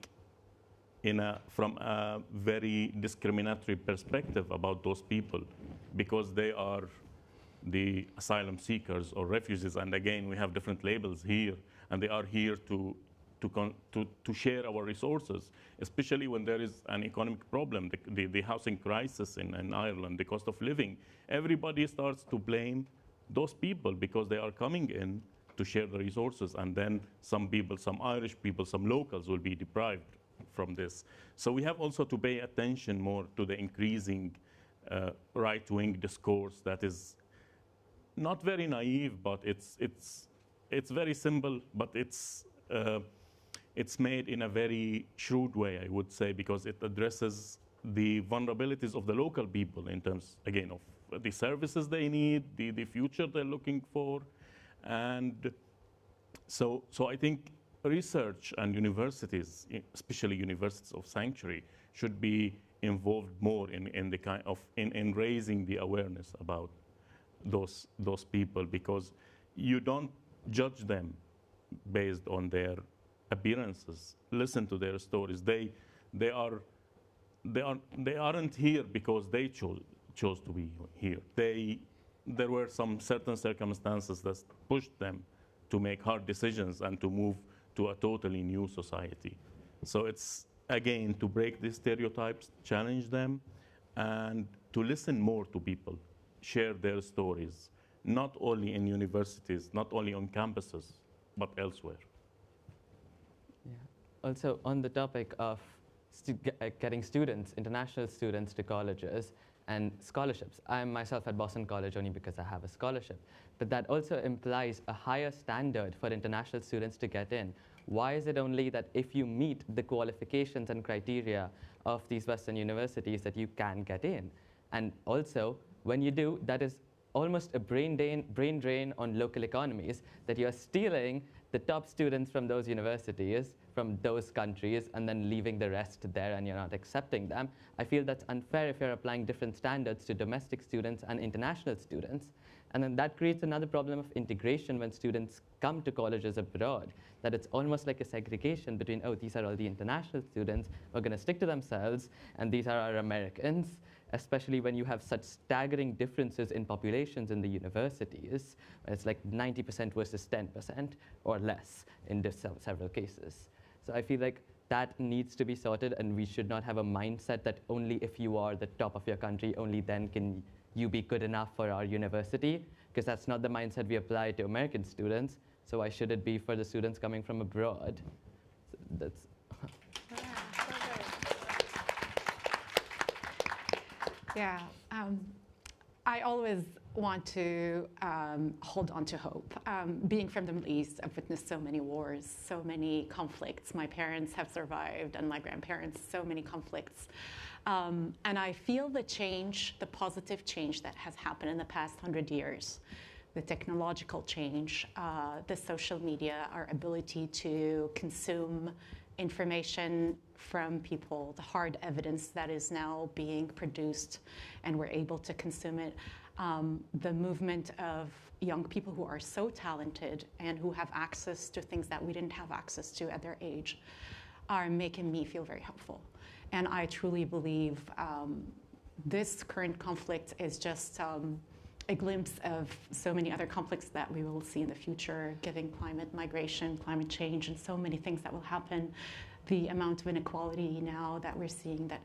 from a very discriminatory perspective about those people, because they are the asylum seekers or refugees. And again, we have different labels here, and they are here to share our resources, especially when there is an economic problem, the housing crisis in Ireland, the cost of living. Everybody starts to blame those people because they are coming in to share the resources, and then some people, some Irish people, some locals will be deprived from this. So we have also to pay attention more to the increasing right-wing discourse that is not very naive, but it's very simple, but it's made in a very shrewd way, I would say, because it addresses the vulnerabilities of the local people in terms, again, of the services they need, the future they're looking for. And so I think research and universities, especially universities of Sanctuary, should be involved more in raising the awareness about those people, because you don't judge them based on their appearances. Listen to their stories. They aren't here because they chose to be here. There were some certain circumstances that pushed them to make hard decisions and to move to a totally new society. So it's, again, to break these stereotypes, challenge them, and to listen more to people, share their stories, not only in universities, not only on campuses, but elsewhere. Yeah. Also, on the topic of getting students, international students to colleges and scholarships. I myself at Boston College only because I have a scholarship. But that also implies a higher standard for international students to get in. Why is it only that if you meet the qualifications and criteria of these Western universities that you can get in? And also, when you do, that is almost a brain drain on local economies, that you're stealing the top students from those universities, from those countries, and then leaving the rest there, and you're not accepting them. I feel that's unfair if you're applying different standards to domestic students and international students. And then that creates another problem of integration when students come to colleges abroad, that it's almost like a segregation between, oh, these are all the international students who are going to stick to themselves, and these are our Americans, especially when you have such staggering differences in populations in the universities. It's like 90% versus 10% or less in several cases. So I feel like that needs to be sorted, and we should not have a mindset that only if you are the top of your country, only then can you be good enough for our university, because that's not the mindset we apply to American students. So why should it be for the students coming from abroad? So that's Yeah, I always want to hold on to hope. Being from the Middle East, I've witnessed so many wars, so many conflicts. My parents have survived, and my grandparents, so many conflicts. And I feel the change, the positive change that has happened in the past 100 years, the technological change, the social media, our ability to consume information from people, the hard evidence that is now being produced, and we're able to consume it. The movement of young people who are so talented and who have access to things that we didn't have access to at their age are making me feel very hopeful. And I truly believe this current conflict is just a glimpse of so many other conflicts that we will see in the future, given climate migration, climate change, and so many things that will happen. The amount of inequality now that we're seeing that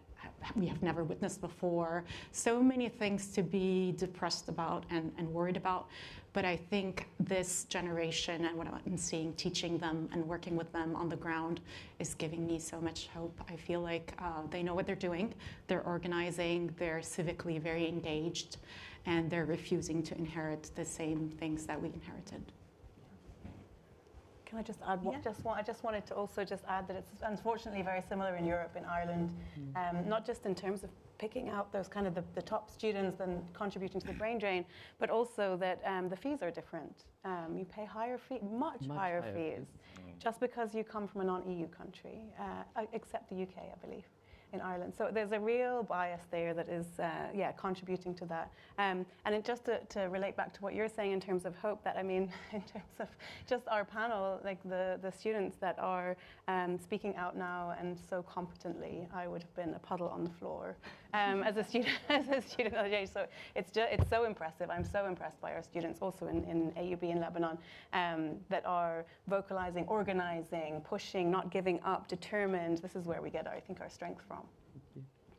we have never witnessed before. So many things to be depressed about and worried about. But I think this generation and what I'm seeing, teaching them and working with them on the ground is giving me so much hope. I feel like they know what they're doing. They're organizing, they're civically very engaged, and they're refusing to inherit the same things that we inherited. Can I just add? I just wanted to also just add that it's unfortunately very similar in Europe, in Ireland, not just in terms of picking out those kind of the top students and contributing to the brain drain, but also that the fees are different. You pay much higher fees, just because you come from a non-EU country, except the UK, I believe, in Ireland. So there's a real bias there that is, contributing to that. And just to relate back to what you're saying in terms of hope, that I mean, in terms of just our panel, like the students that are speaking out now and so competently, I would have been a puddle on the floor as a student at that age. So it's so impressive. I'm so impressed by our students also in AUB in Lebanon that are vocalizing, organizing, pushing, not giving up, determined. This is where we get, I think, our strength from.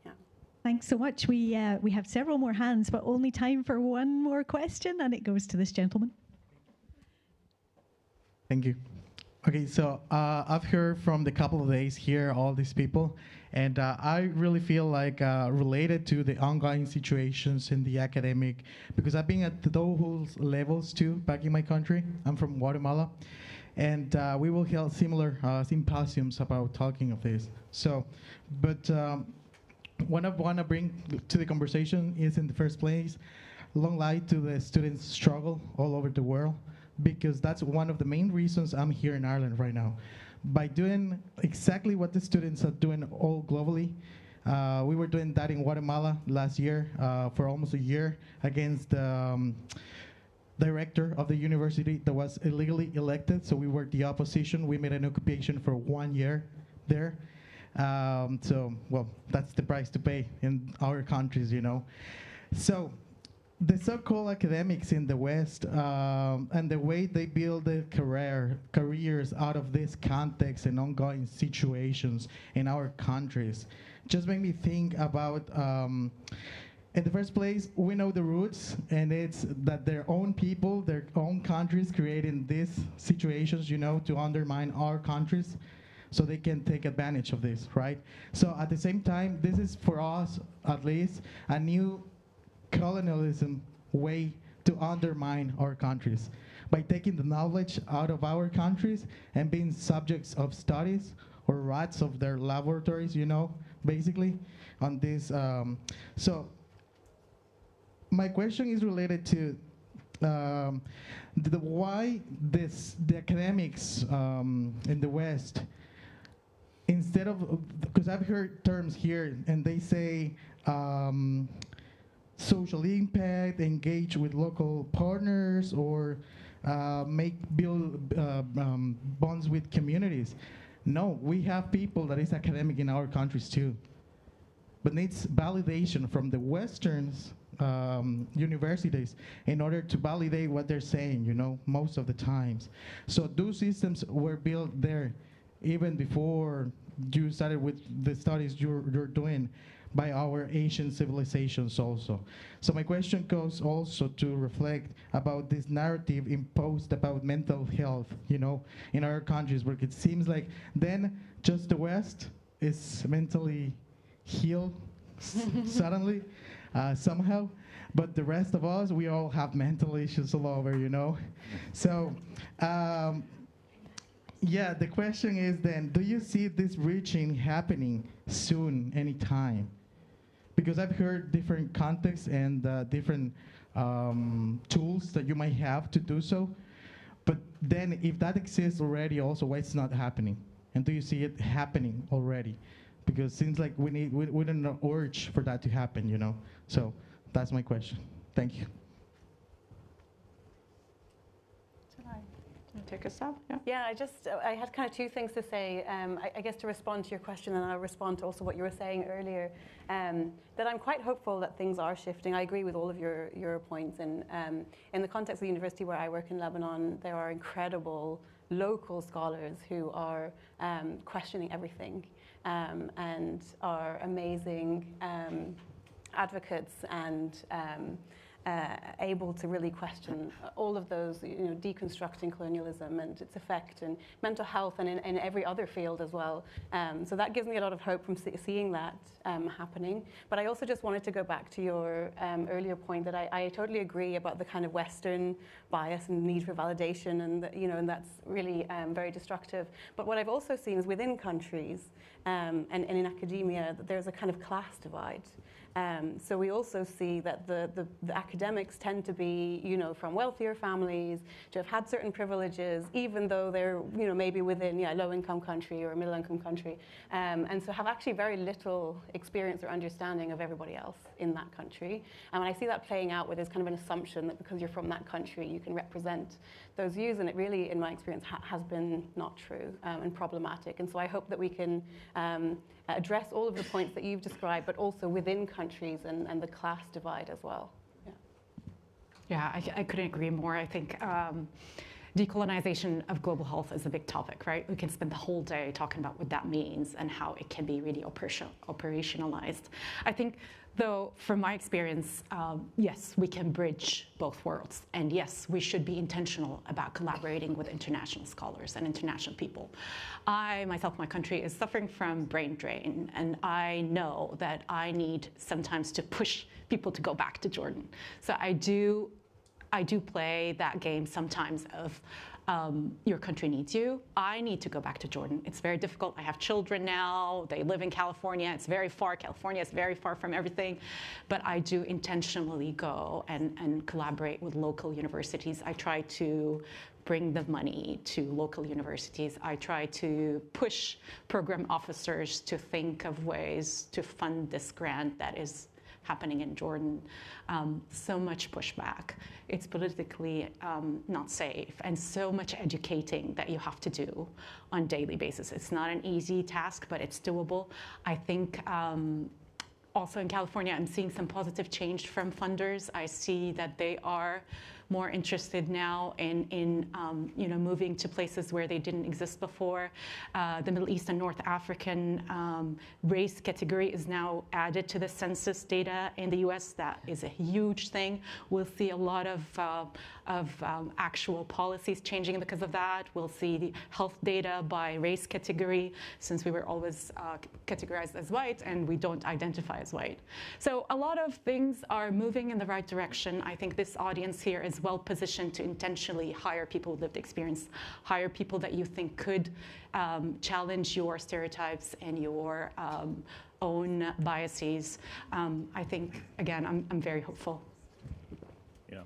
Yeah. Thanks so much. We have several more hands, but only time for one more question, and it goes to this gentleman. Thank you. Okay, so I've heard from the couple of days here, all these people, and I really feel like related to the ongoing situations in the academic, because I've been at those levels too back in my country. I'm from Guatemala, and we will hold similar symposiums about talking of this. So, but what I want to bring to the conversation is, in the first place, long light to the students' struggle all over the world, because that's one of the main reasons I'm here in Ireland right now. By doing exactly what the students are doing all globally, we were doing that in Guatemala last year for almost a year against the director of the university that was illegally elected. So we were the opposition. We made an occupation for 1 year there. So, well, that's the price to pay in our countries, you know. So the so-called academics in the West and the way they build their careers out of this context and ongoing situations in our countries just make me think about, in the first place, we know the roots, and it's that their own people, their own countries creating these situations, you know, to undermine our countries so they can take advantage of this, right? So at the same time, this is for us, at least, a new colonialism way to undermine our countries by taking the knowledge out of our countries and being subjects of studies or rats of their laboratories, you know, basically on this. So my question is related to why the academics in the West, instead of, because I've heard terms here and they say social impact, engage with local partners, or build bonds with communities. No, we have people that is academic in our countries too, but needs validation from the Western universities in order to validate what they're saying, you know, most of the times. So those systems were built there even before you started with the studies you're doing by our ancient civilizations also. So my question goes also to reflect about this narrative imposed about mental health, you know, in our countries, where it seems like then just the West is mentally healed suddenly, somehow, but the rest of us, we all have mental issues all over, you know. So, yeah, the question is then, do you see this reaching happening soon, anytime? Because I've heard different contexts and different tools that you might have to do so. But then if that exists already also, why it's not happening? And do you see it happening already? Because it seems like we need an urge for that to happen, you know? So that's my question. Thank you. Take a stab. Yeah, I had kind of two things to say. I guess to respond to your question, and I'll respond to also what you were saying earlier, that I'm quite hopeful that things are shifting. I agree with all of your points. And in the context of the university where I work in Lebanon, there are incredible local scholars who are questioning everything and are amazing advocates and able to really question all of those, deconstructing colonialism and its effect and mental health and in every other field as well. So that gives me a lot of hope from seeing that happening. But I also just wanted to go back to your earlier point that I totally agree about the kind of Western bias and need for validation, and and that's really very destructive. But what I've also seen is within countries and in academia that there's a kind of class divide. So we also see that the academics tend to be, from wealthier families, to have had certain privileges, even though they're, maybe within a low-income country or a middle-income country, and so have actually very little experience or understanding of everybody else in that country. And I see that playing out where there's kind of an assumption that because you're from that country, you can represent those views, and it really, in my experience, has been not true and problematic. And so I hope that we can address all of the points that you've described, but also within countries and the class divide as well. Yeah, I couldn't agree more. I think decolonization of global health is a big topic, right? We can spend the whole day talking about what that means and how it can be really operationalized. I think, though, from my experience, yes, we can bridge both worlds. And yes, we should be intentional about collaborating with international scholars and international people. I, myself, my country is suffering from brain drain. And I know that I need sometimes to push people to go back to Jordan. So I do play that game sometimes of your country needs you. I need to go back to Jordan. It's very difficult. I have children now. They live in California. It's very far. California is very far from everything. But I do intentionally go and collaborate with local universities. I try to bring the money to local universities. I try to push program officers to think of ways to fund this grant that is happening in Jordan. So much pushback. It's politically not safe, and so much educating that you have to do on a daily basis. It's not an easy task, but it's doable. I think also in California, I'm seeing some positive change from funders. I see that they are more interested now in moving to places where they didn't exist before. The Middle East and North African race category is now added to the census data in the US. That is a huge thing. We'll see a lot of actual policies changing because of that. We'll see the health data by race category, since we were always categorized as white and we don't identify as white. So a lot of things are moving in the right direction. I think this audience here is well positioned to intentionally hire people with lived experience, hire people that you think could challenge your stereotypes and your own biases. I think, again, I'm very hopeful. Yeah.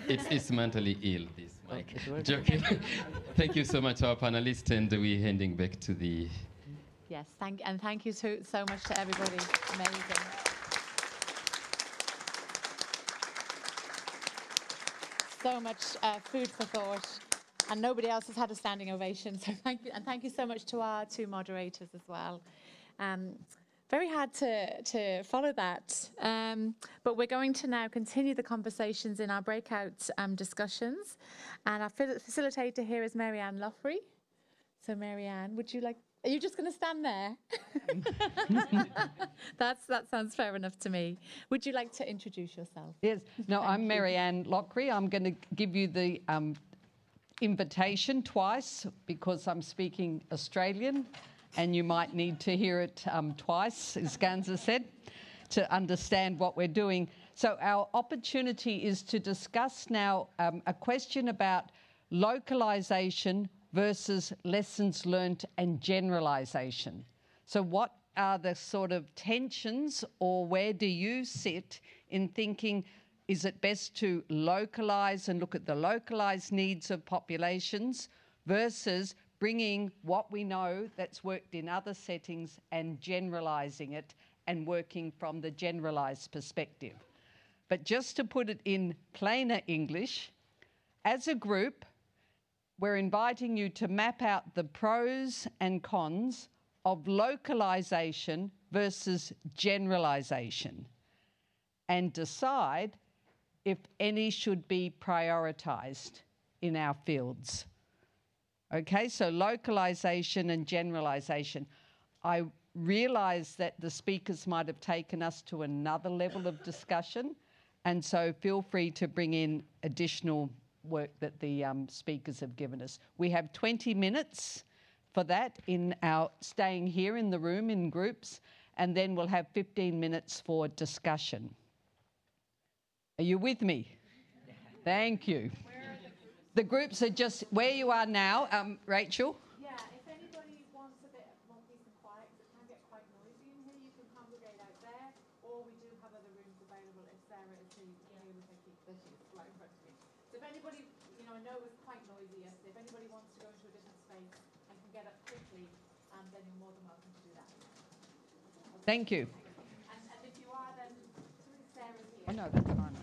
It's mentally ill, this mic. Joking. Thank you so much to our panelists, and we're handing back to the... Yes, thank you so much to everybody. Amazing. So much food for thought, and nobody else has had a standing ovation, so thank you. And thank you so much to our two moderators as well. Very hard to follow that, but we're going to now continue the conversations in our breakout discussions, and our facilitator here is Marianne Loughrey. So Marianne, would you like, are you just going to stand there? That sounds fair enough to me. Would you like to introduce yourself? Yes, no, I'm Marianne Loughrey. I'm going to give you the invitation twice because I'm speaking Australian, and you might need to hear it twice, as Ganza said, to understand what we're doing. So our opportunity is to discuss now a question about localisation versus lessons learnt and generalisation. So what are the sort of tensions, or where do you sit in thinking, is it best to localise and look at the localised needs of populations versus bringing what we know that's worked in other settings and generalising it and working from the generalised perspective? But just to put it in plainer English, as a group, we're inviting you to map out the pros and cons of localization versus generalization and decide if any should be prioritized in our fields. Okay, so localization and generalization. I realize that the speakers might have taken us to another level of discussion, and so feel free to bring in additional work that the speakers have given us. We have 20 minutes for that in our staying here in the room in groups, and then we'll have 15 minutes for discussion. Are you with me? Thank you. The groups are just where you are now, Rachel. Yeah, if anybody wants a bit more peace and quiet, because it can get quite noisy in here, you can congregate out there, or we do have other rooms available if Sarah is here with her key. There she is, right in front of me. So if anybody, you know, I know it was quite noisy yesterday, if anybody wants to go into a different space and can get up quickly, then you're more than welcome to do that. Thank you. And if you are, then Sarah's here. Oh, no, that's fine.